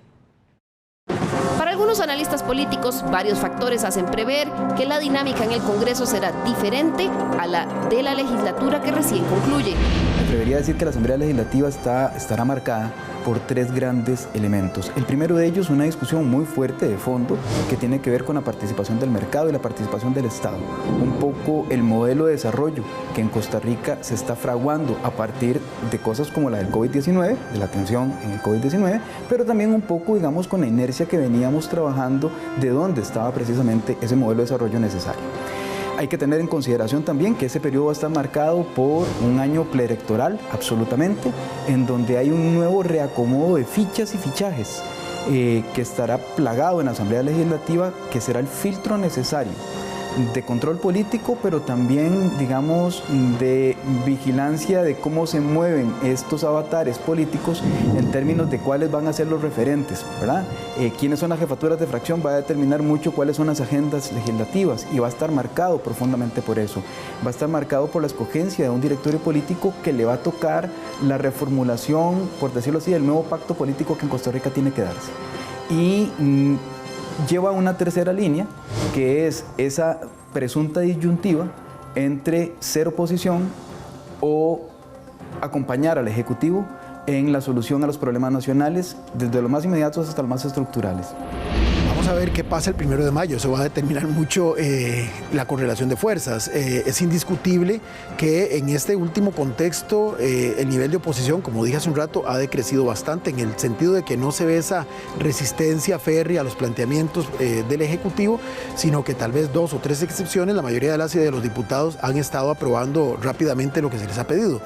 Para algunos analistas políticos, varios factores hacen prever que la dinámica en el Congreso será diferente a la de la legislatura que recién concluye. Me atrevería a decir que la Asamblea Legislativa estará marcada por tres grandes elementos. El primero de ellos, una discusión muy fuerte de fondo que tiene que ver con la participación del mercado y la participación del Estado. Un poco el modelo de desarrollo que en Costa Rica se está fraguando a partir de cosas como la del COVID-19, de la tensión en el COVID-19, pero también un poco, digamos, con la inercia que veníamos trabajando de dónde estaba precisamente ese modelo de desarrollo necesario. Hay que tener en consideración también que ese periodo va a estar marcado por un año preelectoral, absolutamente, en donde hay un nuevo reacomodo de fichas y fichajes que estará plagado en la Asamblea Legislativa, que será el filtro necesario de control político, pero también, digamos, de vigilancia de cómo se mueven estos avatares políticos en términos de cuáles van a ser los referentes, ¿verdad? Quiénes son las jefaturas de fracción va a determinar mucho cuáles son las agendas legislativas y va a estar marcado profundamente por eso. Va a estar marcado por la escogencia de un directorio político que le va a tocar la reformulación, por decirlo así, del nuevo pacto político que en Costa Rica tiene que darse. Y lleva una tercera línea, que es esa presunta disyuntiva entre ser oposición o acompañar al Ejecutivo en la solución a los problemas nacionales, desde los más inmediatos hasta los más estructurales. Vamos a ver qué pasa el 1 de mayo, eso va a determinar mucho la correlación de fuerzas. Es indiscutible que en este último contexto el nivel de oposición, como dije hace un rato, ha decrecido bastante en el sentido de que no se ve esa resistencia férrea a los planteamientos del Ejecutivo, sino que tal vez 2 o 3 excepciones, la mayoría de las y de los diputados han estado aprobando rápidamente lo que se les ha pedido.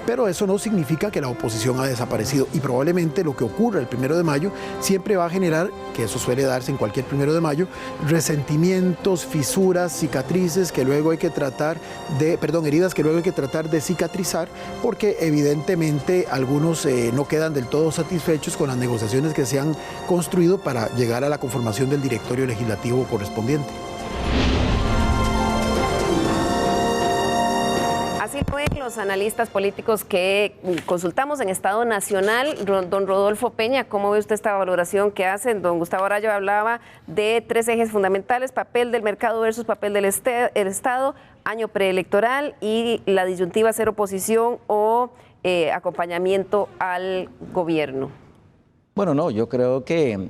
Pero eso no significa que la oposición ha desaparecido y probablemente lo que ocurra el 1 de mayo siempre va a generar, que eso suele darse en cualquier 1 de mayo, resentimientos, fisuras, cicatrices que luego hay que tratar de, heridas que luego hay que tratar de cicatrizar, porque evidentemente algunos no quedan del todo satisfechos con las negociaciones que se han construido para llegar a la conformación del directorio legislativo correspondiente. Así fue los analistas políticos que consultamos en Estado Nacional. Don Rodolfo Peña, ¿cómo ve usted esta valoración que hacen? Don Gustavo Araya hablaba de 3 ejes fundamentales: papel del mercado versus papel del Estado, año preelectoral y la disyuntiva ser oposición o acompañamiento al gobierno. Bueno, no, yo creo que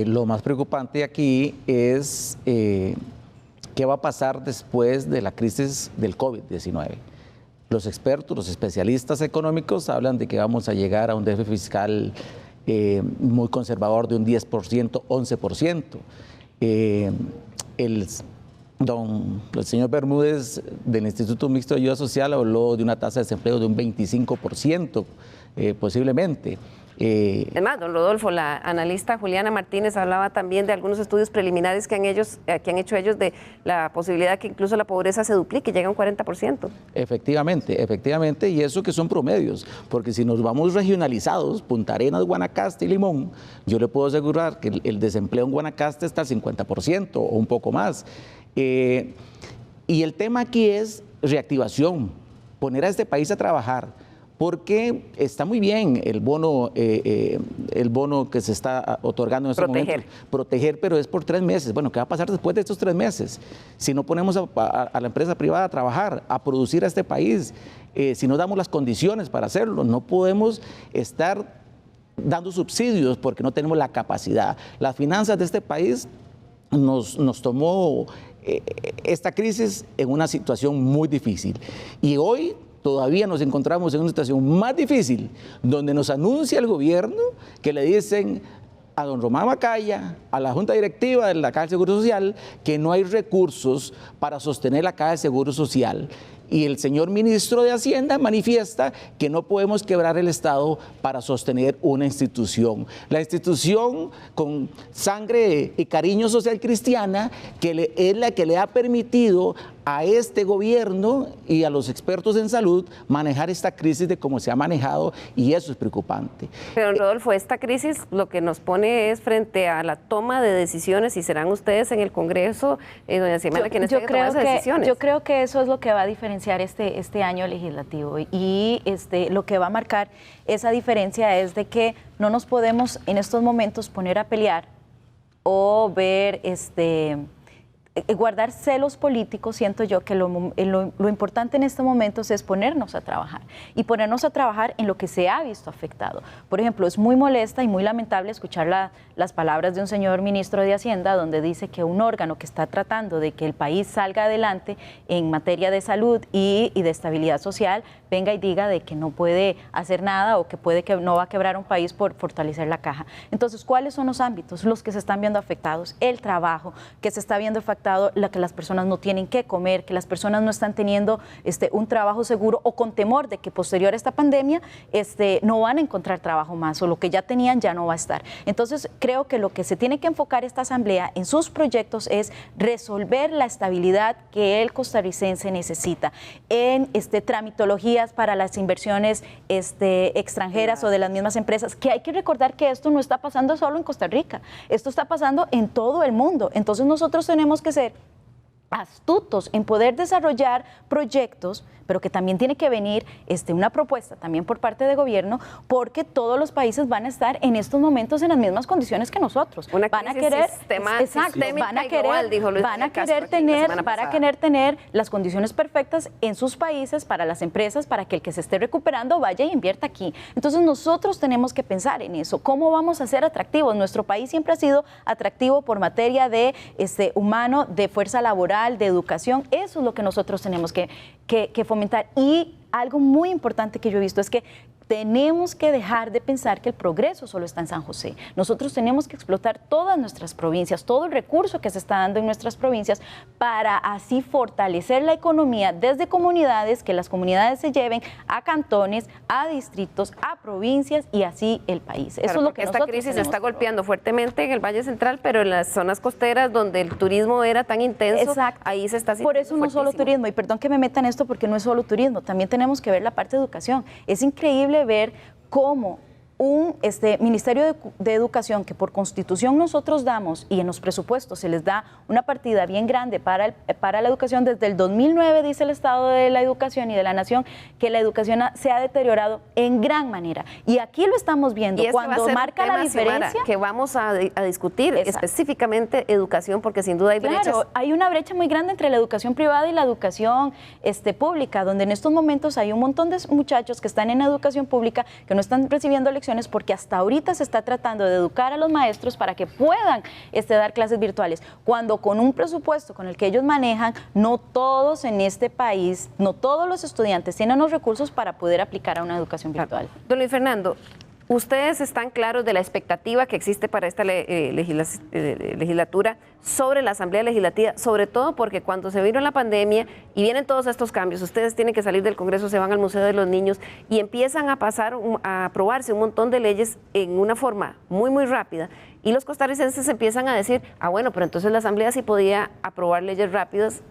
lo más preocupante aquí es qué va a pasar después de la crisis del COVID-19. Los expertos, los especialistas económicos hablan de que vamos a llegar a un déficit fiscal muy conservador de un 10%, 11%. El señor Bermúdez del Instituto Mixto de Ayuda Social habló de una tasa de desempleo de un 25%, posiblemente. Es más, don Rodolfo, la analista Juliana Martínez hablaba también de algunos estudios preliminares que han hecho ellos de la posibilidad que incluso la pobreza se duplique y llegue a un 40%. Efectivamente, y eso que son promedios, porque si nos vamos regionalizados, Punta Arenas, Guanacaste y Limón, yo le puedo asegurar que el desempleo en Guanacaste está al 50% o un poco más. Y el tema aquí es reactivación, poner a este país a trabajar. Porque está muy bien el bono que se está otorgando en este momento. Proteger, pero es por 3 meses. Bueno, ¿qué va a pasar después de estos 3 meses? Si no ponemos a la empresa privada a trabajar, a producir a este país, si no damos las condiciones para hacerlo, no podemos estar dando subsidios porque no tenemos la capacidad. Las finanzas de este país nos tomó esta crisis en una situación muy difícil. Y hoy todavía nos encontramos en una situación más difícil, donde nos anuncia el gobierno que le dicen a don Román Macaya, a la Junta Directiva de la Caja del Seguro Social, que no hay recursos para sostener la Caja del Seguro Social. Y el señor ministro de Hacienda manifiesta que no podemos quebrar el Estado para sostener una institución. La institución con sangre y cariño social cristiana, que es la que le ha permitido a este gobierno y a los expertos en salud manejar esta crisis de cómo se ha manejado, y eso es preocupante. Pero, don Rodolfo, esta crisis lo que nos pone es frente a la toma de decisiones, y serán ustedes en el Congreso, doña Xiomara, quienes tengan que tomar esas decisiones. Yo creo que eso es lo que va a diferenciar este año legislativo, y lo que va a marcar esa diferencia es de que no nos podemos en estos momentos poner a pelear o ver guardar celos políticos, siento yo que lo importante en estos momentos es ponernos a trabajar y ponernos a trabajar en lo que se ha visto afectado. Por ejemplo, es muy molesta y muy lamentable escuchar las palabras de un señor ministro de Hacienda donde dice que un órgano que está tratando de que el país salga adelante en materia de salud y de estabilidad social venga y diga de que no puede hacer nada o que no va a quebrar un país por fortalecer la caja. Entonces, ¿cuáles son los ámbitos? Los que se están viendo afectados, el trabajo, que se está viendo afectado, que las personas no tienen que comer, que las personas no están teniendo un trabajo seguro o con temor de que posterior a esta pandemia no van a encontrar trabajo más o lo que ya tenían ya no va a estar. Entonces, creo que lo que se tiene que enfocar esta Asamblea en sus proyectos es resolver la estabilidad que el costarricense necesita en tramitologías para las inversiones extranjeras o de las mismas empresas, que hay que recordar que esto no está pasando solo en Costa Rica, esto está pasando en todo el mundo. Entonces nosotros tenemos que ser astutos en poder desarrollar proyectos, pero que también tiene que venir una propuesta también por parte de gobierno, porque todos los países van a estar en estos momentos en las mismas condiciones que nosotros. Van a querer tener las condiciones perfectas en sus países para las empresas, para que el que se esté recuperando vaya e invierta aquí. Entonces nosotros tenemos que pensar en eso. ¿Cómo vamos a ser atractivos? Nuestro país siempre ha sido atractivo por materia de humano, de fuerza laboral, de educación. Eso es lo que nosotros tenemos que fomentar. Y algo muy importante que yo he visto es que tenemos que dejar de pensar que el progreso solo está en San José. Nosotros tenemos que explotar todas nuestras provincias, todo el recurso que se está dando en nuestras provincias para así fortalecer la economía desde comunidades, que las comunidades se lleven a cantones, a distritos, a provincias y así el país. Claro, eso es lo que esta crisis está golpeando fuertemente en el Valle Central, pero en las zonas costeras donde el turismo era tan intenso, ahí se está sintiendo Por eso no solo turismo, y perdón que me meta en esto porque no es solo turismo, también tenemos que ver la parte de educación. Es increíble ver cómo un Ministerio de Educación que por Constitución nosotros damos y en los presupuestos se les da una partida bien grande para la educación. Desde el 2009 dice el Estado de la Educación y de la Nación que la educación se ha deteriorado en gran manera. Y aquí lo estamos viendo. Cuando marca la diferencia. Que vamos a discutir específicamente educación, porque sin duda hay brechas. Claro, hay una brecha muy grande entre la educación privada y la educación pública, donde en estos momentos hay un montón de muchachos que están en educación pública que no están recibiendo lecciones porque hasta ahorita se está tratando de educar a los maestros para que puedan dar clases virtuales, cuando con un presupuesto con el que ellos manejan, no todos en este país, no todos los estudiantes tienen los recursos para poder aplicar a una educación virtual. Don Luis Fernando, ¿ustedes están claros de la expectativa que existe para esta legislatura sobre la Asamblea Legislativa? Sobre todo porque cuando se vino la pandemia y vienen todos estos cambios, ustedes tienen que salir del Congreso, se van al Museo de los Niños y empiezan a aprobarse un montón de leyes en una forma muy, muy rápida. Y los costarricenses empiezan a decir, bueno, pero entonces la Asamblea sí podía aprobar leyes rápidas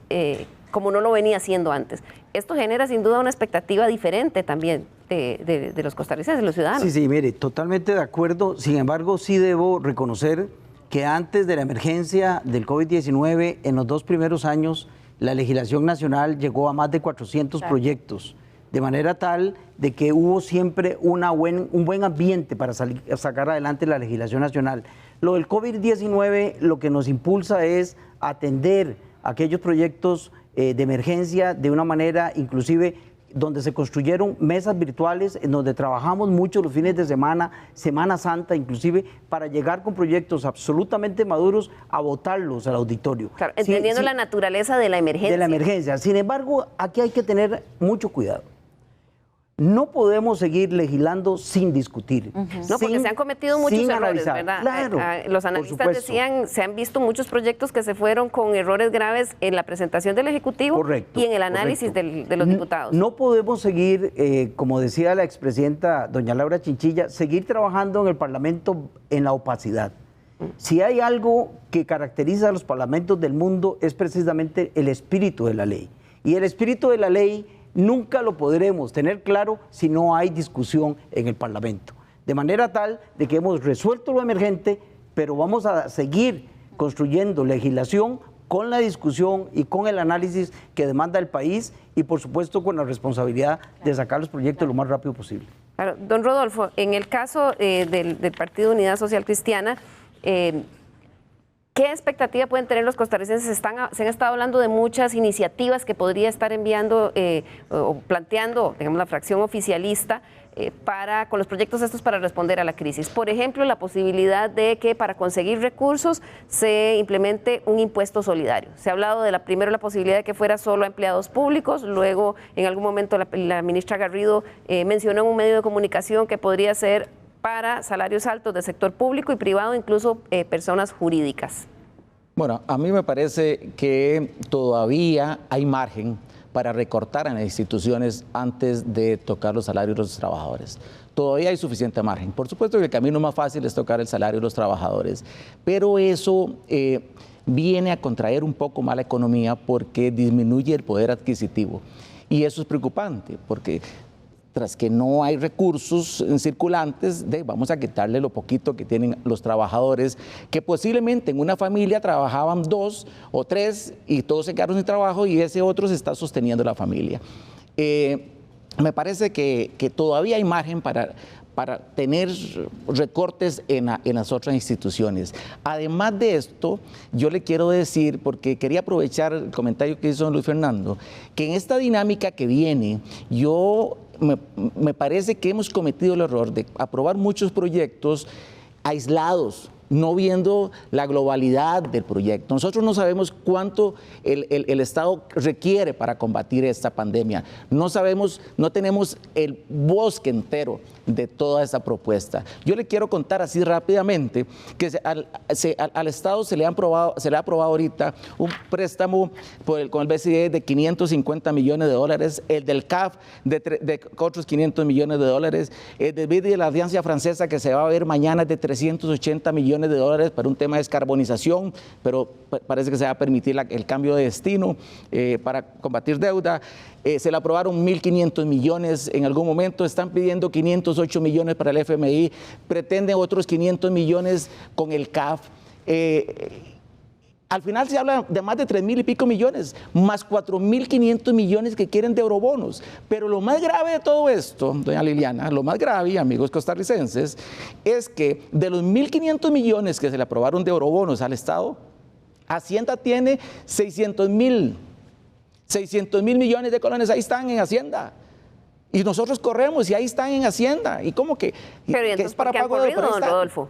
como no lo venía haciendo antes. Esto genera sin duda una expectativa diferente también de los costarricenses, de los ciudadanos. Sí, mire, totalmente de acuerdo. Sin embargo, sí debo reconocer que antes de la emergencia del COVID-19, en los 2 primeros años, la legislación nacional llegó a más de 400 proyectos, de manera tal de que hubo siempre un buen ambiente para sacar adelante la legislación nacional. Lo del COVID-19 lo que nos impulsa es atender aquellos proyectos de emergencia de una manera inclusive donde se construyeron mesas virtuales en donde trabajamos mucho los fines de semana, Semana Santa inclusive, para llegar con proyectos absolutamente maduros a votarlos al auditorio. Claro, entendiendo la naturaleza de la emergencia. De la emergencia. Sin embargo, aquí hay que tener mucho cuidado. No podemos seguir legislando sin discutir. No, porque se han cometido muchos errores, ¿verdad? Claro, los analistas decían, se han visto muchos proyectos que se fueron con errores graves en la presentación del Ejecutivo y en el análisis de los diputados. No podemos seguir, como decía la expresidenta doña Laura Chinchilla, seguir trabajando en el Parlamento en la opacidad. Si hay algo que caracteriza a los parlamentos del mundo es precisamente el espíritu de la ley. Y el espíritu de la ley nunca lo podremos tener claro si no hay discusión en el Parlamento. De manera tal de que hemos resuelto lo emergente, pero vamos a seguir construyendo legislación con la discusión y con el análisis que demanda el país y por supuesto con la responsabilidad de sacar los proyectos lo más rápido posible. Claro, don Rodolfo, en el caso del Partido Unidad Social Cristiana, ¿qué ¿Qué expectativa pueden tener los costarricenses? Se han estado hablando de muchas iniciativas que podría estar enviando o planteando, digamos, la fracción oficialista con los proyectos estos para responder a la crisis. Por ejemplo, la posibilidad de que para conseguir recursos se implemente un impuesto solidario. Se ha hablado de primero la posibilidad de que fuera solo a empleados públicos, luego en algún momento la ministra Garrido mencionó en un medio de comunicación que podría ser para salarios altos del sector público y privado, incluso personas jurídicas. Bueno, a mí me parece que todavía hay margen para recortar en las instituciones antes de tocar los salarios de los trabajadores. Todavía hay suficiente margen. Por supuesto que el camino más fácil es tocar el salario de los trabajadores, pero eso viene a contraer un poco más la economía porque disminuye el poder adquisitivo. Y eso es preocupante, porque tras que no hay recursos circulantes, vamos a quitarle lo poquito que tienen los trabajadores, que posiblemente en una familia trabajaban 2 o 3 y todos se quedaron sin trabajo y ese otro se está sosteniendo la familia. Me parece que todavía hay margen para tener recortes en las otras instituciones. Además de esto, yo le quiero decir, porque quería aprovechar el comentario que hizo don Luis Fernando, que en esta dinámica que viene, me parece que hemos cometido el error de aprobar muchos proyectos aislados, no viendo la globalidad del proyecto. Nosotros no sabemos cuánto el Estado requiere para combatir esta pandemia. No sabemos, no tenemos el bosque entero de toda esta propuesta. Yo le quiero contar así rápidamente que al Estado se le ha aprobado ahorita un préstamo con el BCE de 550 millones de dólares, el del CAF de otros 500 millones de dólares, el del BID de la Alianza Francesa que se va a ver mañana de 380 millones de dólares para un tema de descarbonización, pero parece que se va a permitir el cambio de destino para combatir deuda. Se le aprobaron 1.500 millones en algún momento, están pidiendo 508 millones para el FMI, pretenden otros 500 millones con el CAF. Al final se habla de más de 3.000 y pico millones, más 4.500 millones que quieren de eurobonos. Pero lo más grave de todo esto, doña Liliana, lo más grave, amigos costarricenses, es que de los 1.500 millones que se le aprobaron de eurobonos al Estado, Hacienda tiene 600.000 millones de colones, ahí están en Hacienda. Y nosotros corremos y ahí están en Hacienda. ¿Y cómo que? Pero ¿y entonces por qué han corrido, don Rodolfo?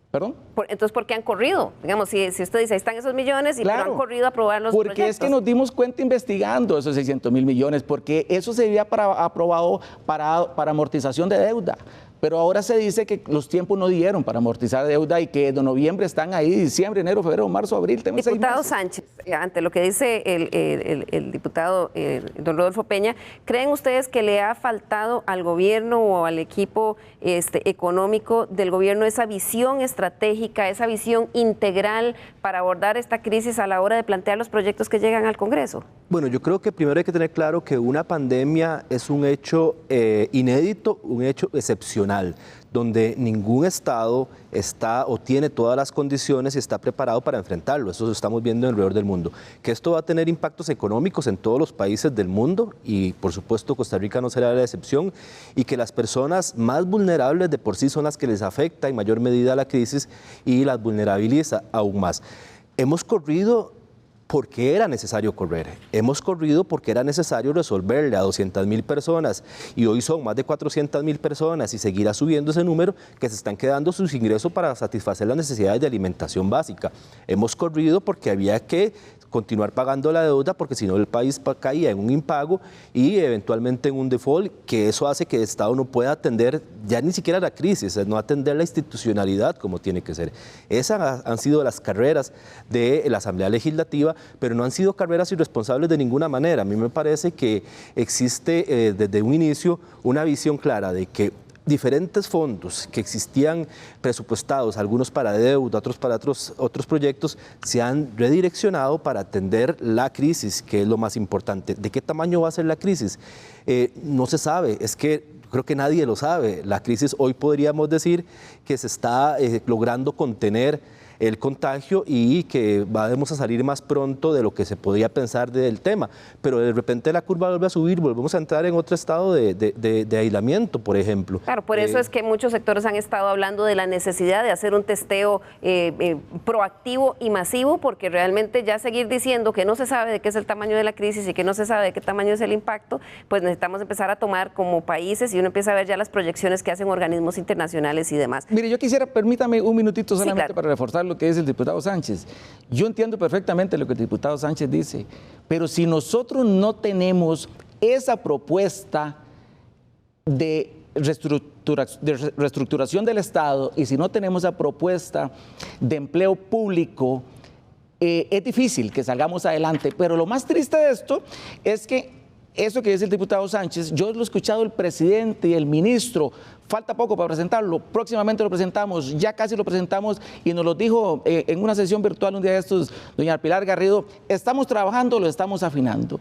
¿Perdón? Entonces, ¿por qué han corrido? Digamos, si usted dice, ahí están esos millones y claro, pero han corrido a aprobar los porque proyectos. Es que nos dimos cuenta investigando esos 600.000 millones, porque eso se había aprobado para amortización de deuda. Pero ahora se dice que los tiempos no dieron para amortizar deuda y que de noviembre están ahí, diciembre, enero, febrero, marzo, abril. Diputado Sánchez, ante lo que dice el diputado don Rodolfo Peña, ¿creen ustedes que le ha faltado al gobierno o al equipo económico del gobierno esa visión estratégica, esa visión integral para abordar esta crisis a la hora de plantear los proyectos que llegan al Congreso? Bueno, yo creo que primero hay que tener claro que una pandemia es un hecho inédito, un hecho excepcional, donde ningún Estado está o tiene todas las condiciones y está preparado para enfrentarlo. Eso lo estamos viendo alrededor del mundo. Que esto va a tener impactos económicos en todos los países del mundo y por supuesto Costa Rica no será la excepción, y que las personas más vulnerables de por sí son las que les afecta en mayor medida la crisis y las vulnerabiliza aún más. Hemos corrido porque era necesario correr. Hemos corrido porque era necesario resolverle a 200.000 personas y hoy son más de 400.000 personas y seguirá subiendo ese número que se están quedando sus ingresos para satisfacer las necesidades de alimentación básica. Hemos corrido porque había que continuar pagando la deuda porque si no el país caía en un impago y eventualmente en un default, que eso hace que el Estado no pueda atender ya ni siquiera la crisis, no atender la institucionalidad como tiene que ser. Esas han sido las carreras de la Asamblea Legislativa, pero no han sido carreras irresponsables de ninguna manera. A mí me parece que existe desde un inicio una visión clara de que diferentes fondos que existían presupuestados, algunos para deuda, otros para otros proyectos, se han redireccionado para atender la crisis, que es lo más importante. ¿De qué tamaño va a ser la crisis? No se sabe, es que creo que nadie lo sabe. La crisis hoy podríamos decir que se está logrando contener el contagio y que vamos a salir más pronto de lo que se podía pensar del tema. Pero de repente la curva vuelve a subir, volvemos a entrar en otro estado de aislamiento, por ejemplo. Claro, por eso es que muchos sectores han estado hablando de la necesidad de hacer un testeo proactivo y masivo, porque realmente ya seguir diciendo que no se sabe de qué es el tamaño de la crisis y que no se sabe de qué tamaño es el impacto, pues necesitamos empezar a tomar como países y uno empieza a ver ya las proyecciones que hacen organismos internacionales y demás. Mire, yo quisiera, permítame un minutito solamente, sí, claro, para reforzar lo que dice el diputado Sánchez. Yo entiendo perfectamente lo que el diputado Sánchez dice, pero si nosotros no tenemos esa propuesta de reestructuración del Estado y si no tenemos esa propuesta de empleo público, es difícil que salgamos adelante. Pero lo más triste de esto es que eso que dice el diputado Sánchez, yo lo he escuchado el presidente y el ministro, falta poco para presentarlo, próximamente lo presentamos, ya casi lo presentamos y nos lo dijo en una sesión virtual un día de estos, doña Pilar Garrido, estamos trabajando, lo estamos afinando.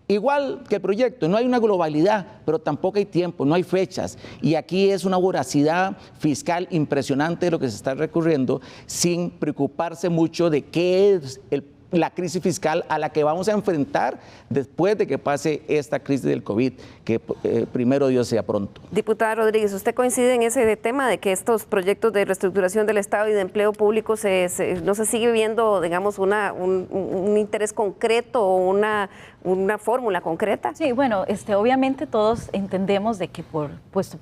Igual que el proyecto, no hay una globalidad, pero tampoco hay tiempo, no hay fechas. Y aquí es una voracidad fiscal impresionante de lo que se está recurriendo, sin preocuparse mucho de qué es la crisis fiscal a la que vamos a enfrentar después de que pase esta crisis del COVID, que primero Dios sea pronto. Diputada Rodríguez, ¿usted coincide en ese tema de que estos proyectos de reestructuración del Estado y de empleo público no se sigue viendo, digamos, un interés concreto o una fórmula concreta? Sí, bueno, obviamente todos entendemos de que por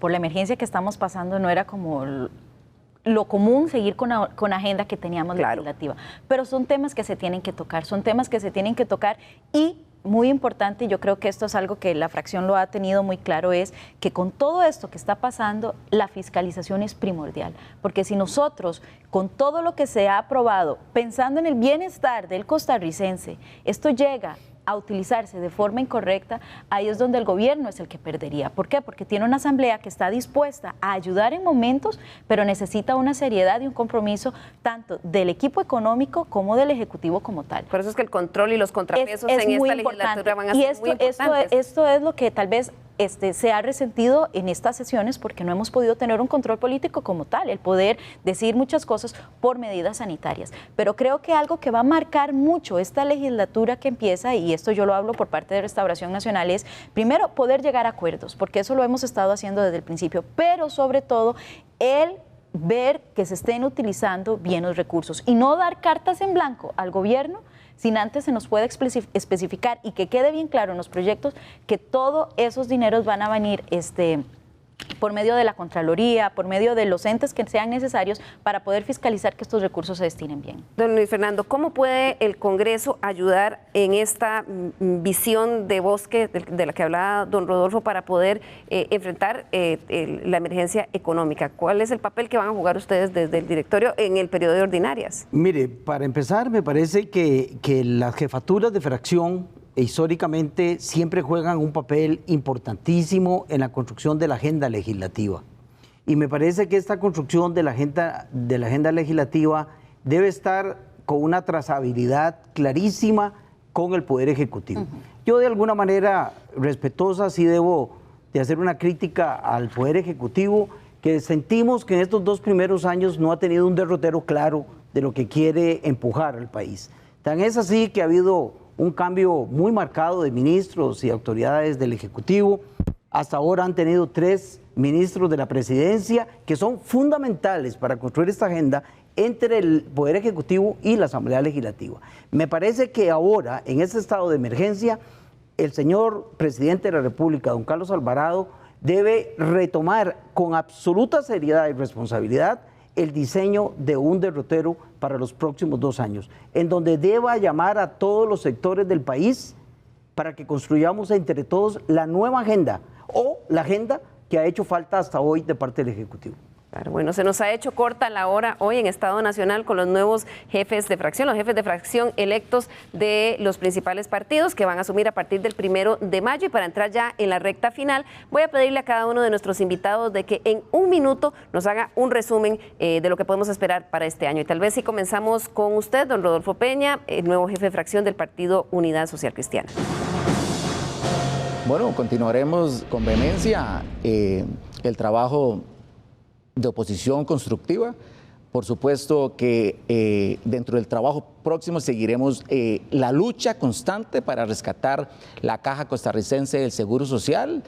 la emergencia que estamos pasando no era como lo común seguir con la agenda que teníamos legislativa, pero son temas que se tienen que tocar, y muy importante, yo creo que esto es algo que la fracción lo ha tenido muy claro, es que con todo esto que está pasando, la fiscalización es primordial, porque si nosotros, con todo lo que se ha aprobado, pensando en el bienestar del costarricense, esto llega a utilizarse de forma incorrecta, ahí es donde el gobierno es el que perdería. ¿Por qué? Porque tiene una asamblea que está dispuesta a ayudar en momentos, pero necesita una seriedad y un compromiso tanto del equipo económico como del ejecutivo como tal. Por eso es que el control y los contrapesos en esta legislatura van a ser muy importantes. Esto es lo que tal vez se ha resentido en estas sesiones, porque no hemos podido tener un control político como tal, el poder decir muchas cosas por medidas sanitarias. Pero creo que algo que va a marcar mucho esta legislatura que empieza, y esto yo lo hablo por parte de Restauración Nacional, es primero poder llegar a acuerdos, porque eso lo hemos estado haciendo desde el principio, pero sobre todo el ver que se estén utilizando bien los recursos y no dar cartas en blanco al gobierno sin antes se nos pueda especificar y que quede bien claro en los proyectos que todos esos dineros van a venir por medio de la Contraloría, por medio de los entes que sean necesarios para poder fiscalizar que estos recursos se destinen bien. Don Luis Fernando, ¿cómo puede el Congreso ayudar en esta visión de bosque de la que hablaba don Rodolfo para poder enfrentar la emergencia económica? ¿Cuál es el papel que van a jugar ustedes desde el directorio en el periodo de ordinarias? Mire, para empezar, me parece que las jefaturas de fracción históricamente siempre juegan un papel importantísimo en la construcción de la agenda legislativa. Y me parece que esta construcción de la agenda legislativa debe estar con una trazabilidad clarísima con el Poder Ejecutivo. Yo de alguna manera respetuosa sí debo de hacer una crítica al Poder Ejecutivo, que sentimos que en estos 2 primeros años no ha tenido un derrotero claro de lo que quiere empujar al país. Tan es así que ha habido un cambio muy marcado de ministros y autoridades del Ejecutivo. Hasta ahora han tenido 3 ministros de la Presidencia que son fundamentales para construir esta agenda entre el Poder Ejecutivo y la Asamblea Legislativa. Me parece que ahora, en este estado de emergencia, el señor Presidente de la República, don Carlos Alvarado, debe retomar con absoluta seriedad y responsabilidad el diseño de un derrotero para los próximos 2 años, en donde deba llamar a todos los sectores del país para que construyamos entre todos la nueva agenda o la agenda que ha hecho falta hasta hoy de parte del Ejecutivo. Claro, bueno, se nos ha hecho corta la hora hoy en Estado Nacional con los nuevos jefes de fracción, los jefes de fracción electos de los principales partidos que van a asumir a partir del 1 de mayo. Y para entrar ya en la recta final, voy a pedirle a cada uno de nuestros invitados de que en un minuto nos haga un resumen de lo que podemos esperar para este año. Y tal vez si comenzamos con usted, don Rodolfo Peña, el nuevo jefe de fracción del Partido Unidad Social Cristiana. Bueno, continuaremos con vehemencia el trabajo de oposición constructiva Por supuesto que dentro del trabajo próximo seguiremos la lucha constante para rescatar la Caja Costarricense del Seguro Social.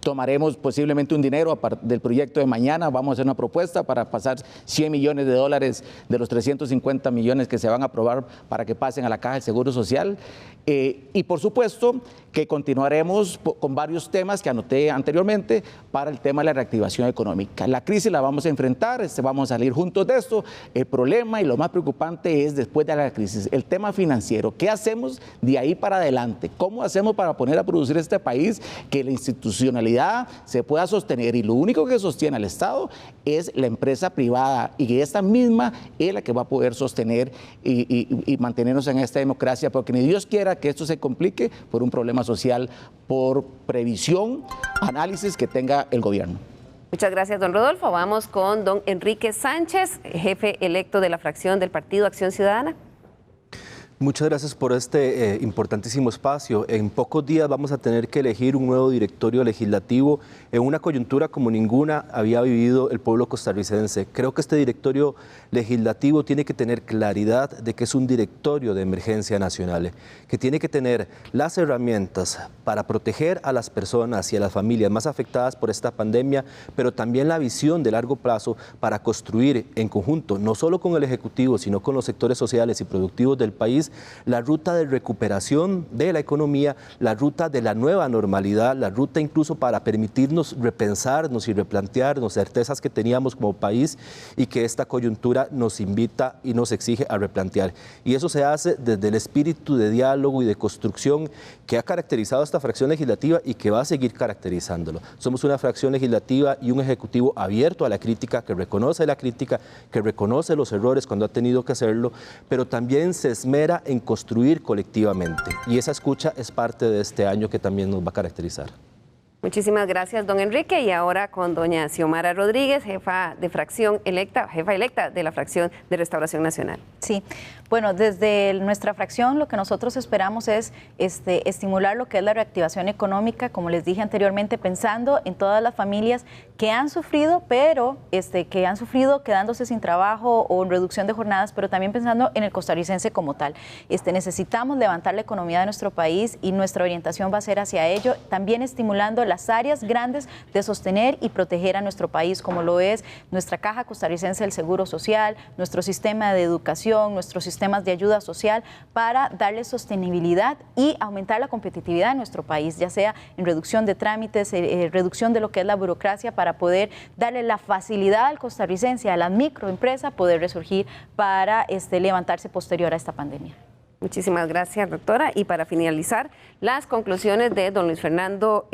Tomaremos posiblemente un dinero del proyecto de mañana, vamos a hacer una propuesta para pasar $100 millones de los 350 millones que se van a aprobar para que pasen a la Caja del Seguro Social. Y por supuesto que continuaremos con varios temas que anoté anteriormente para el tema de la reactivación económica. La crisis la vamos a enfrentar, vamos a salir juntos de esto. El problema y lo más preocupante es después de la crisis, el tema financiero. ¿Qué hacemos de ahí para adelante? ¿Cómo hacemos para poner a producir este país que la institucionalidad se pueda sostener? Y lo único que sostiene al Estado es la empresa privada, y que esta misma es la que va a poder sostener y mantenernos en esta democracia, porque ni Dios quiera que esto se complique por un problema social, por previsión, análisis que tenga el gobierno. Muchas gracias, don Rodolfo. Vamos con don Enrique Sánchez, jefe electo de la fracción del Partido Acción Ciudadana. Muchas gracias por este importantísimo espacio. En pocos días vamos a tener que elegir un nuevo directorio legislativo en una coyuntura como ninguna había vivido el pueblo costarricense. Creo que este directorio legislativo tiene que tener claridad de que es un directorio de emergencia nacional, que tiene que tener las herramientas para proteger a las personas y a las familias más afectadas por esta pandemia, pero también la visión de largo plazo para construir en conjunto, no solo con el Ejecutivo, sino con los sectores sociales y productivos del país, la ruta de recuperación de la economía, la ruta de la nueva normalidad, la ruta incluso para permitirnos repensarnos y replantearnos certezas que teníamos como país y que esta coyuntura nos invita y nos exige a replantear. Y eso se hace desde el espíritu de diálogo y de construcción que ha caracterizado esta fracción legislativa y que va a seguir caracterizándolo. Somos una fracción legislativa y un ejecutivo abierto a la crítica, que reconoce los errores cuando ha tenido que hacerlo, pero también se esmera en construir colectivamente. Y esa escucha es parte de este año que también nos va a caracterizar. Muchísimas gracias, don Enrique. Y ahora con doña Xiomara Rodríguez, jefa electa de la fracción de Restauración Nacional. Sí, bueno, desde nuestra fracción lo que nosotros esperamos es estimular lo que es la reactivación económica, como les dije anteriormente, pensando en todas las familias que han sufrido, pero que han sufrido quedándose sin trabajo o en reducción de jornadas, pero también pensando en el costarricense como tal. Necesitamos levantar la economía de nuestro país y nuestra orientación va a ser hacia ello, también estimulando las áreas grandes de sostener y proteger a nuestro país, como lo es nuestra Caja Costarricense del Seguro Social, nuestro sistema de educación, nuestros sistemas de ayuda social, para darle sostenibilidad y aumentar la competitividad de nuestro país, ya sea en reducción de trámites, reducción de lo que es la burocracia, para poder darle la facilidad al costarricense, a la microempresa, poder resurgir para levantarse posterior a esta pandemia. Muchísimas gracias, doctora. Y para finalizar, las conclusiones de don Luis Fernando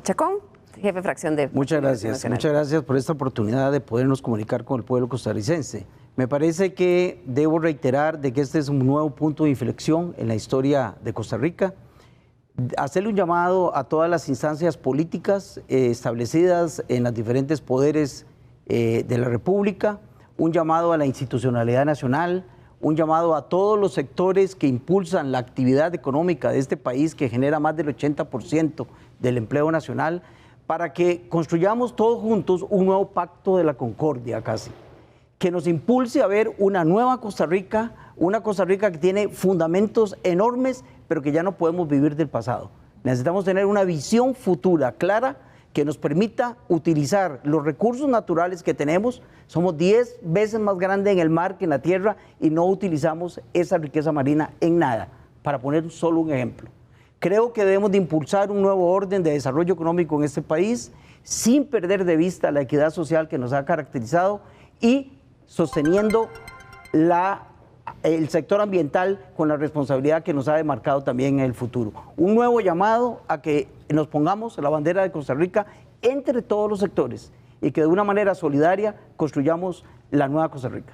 Chacón, jefe de fracción de... Muchas gracias por esta oportunidad de podernos comunicar con el pueblo costarricense. Me parece que debo reiterar de que este es un nuevo punto de inflexión en la historia de Costa Rica. Hacerle un llamado a todas las instancias políticas establecidas en los diferentes poderes de la República, un llamado a la institucionalidad nacional, un llamado a todos los sectores que impulsan la actividad económica de este país, que genera más del 80% del empleo nacional, para que construyamos todos juntos un nuevo pacto de la concordia casi, que nos impulse a ver una nueva Costa Rica, una Costa Rica que tiene fundamentos enormes, pero que ya no podemos vivir del pasado. Necesitamos tener una visión futura clara que nos permita utilizar los recursos naturales que tenemos. Somos 10 veces más grandes en el mar que en la tierra y no utilizamos esa riqueza marina en nada, para poner solo un ejemplo. Creo que debemos de impulsar un nuevo orden de desarrollo económico en este país, sin perder de vista la equidad social que nos ha caracterizado y sosteniendo el sector ambiental con la responsabilidad que nos ha demarcado también en el futuro. Un nuevo llamado a que nos pongamos la bandera de Costa Rica entre todos los sectores y que de una manera solidaria construyamos la nueva Costa Rica.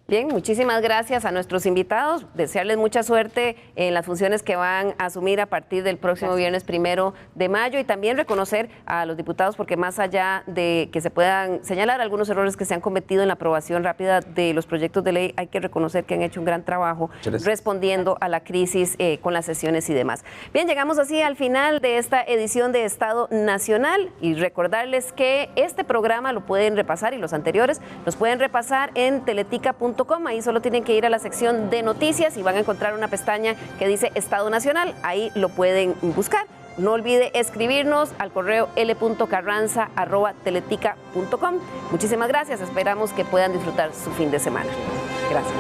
Bien, muchísimas gracias a nuestros invitados. Desearles mucha suerte en las funciones que van a asumir a partir del próximo viernes 1 de mayo y también reconocer a los diputados porque más allá de que se puedan señalar algunos errores que se han cometido en la aprobación rápida de los proyectos de ley, hay que reconocer que han hecho un gran trabajo respondiendo a la crisis con las sesiones y demás. Bien, llegamos así al final de esta edición de Estado Nacional y recordarles que este programa lo pueden repasar y los anteriores los pueden repasar en teletica.com. Ahí solo tienen que ir a la sección de noticias y van a encontrar una pestaña que dice Estado Nacional. Ahí lo pueden buscar. No olvide escribirnos al correo l.carranza@teletica.com. Muchísimas gracias. Esperamos que puedan disfrutar su fin de semana. Gracias.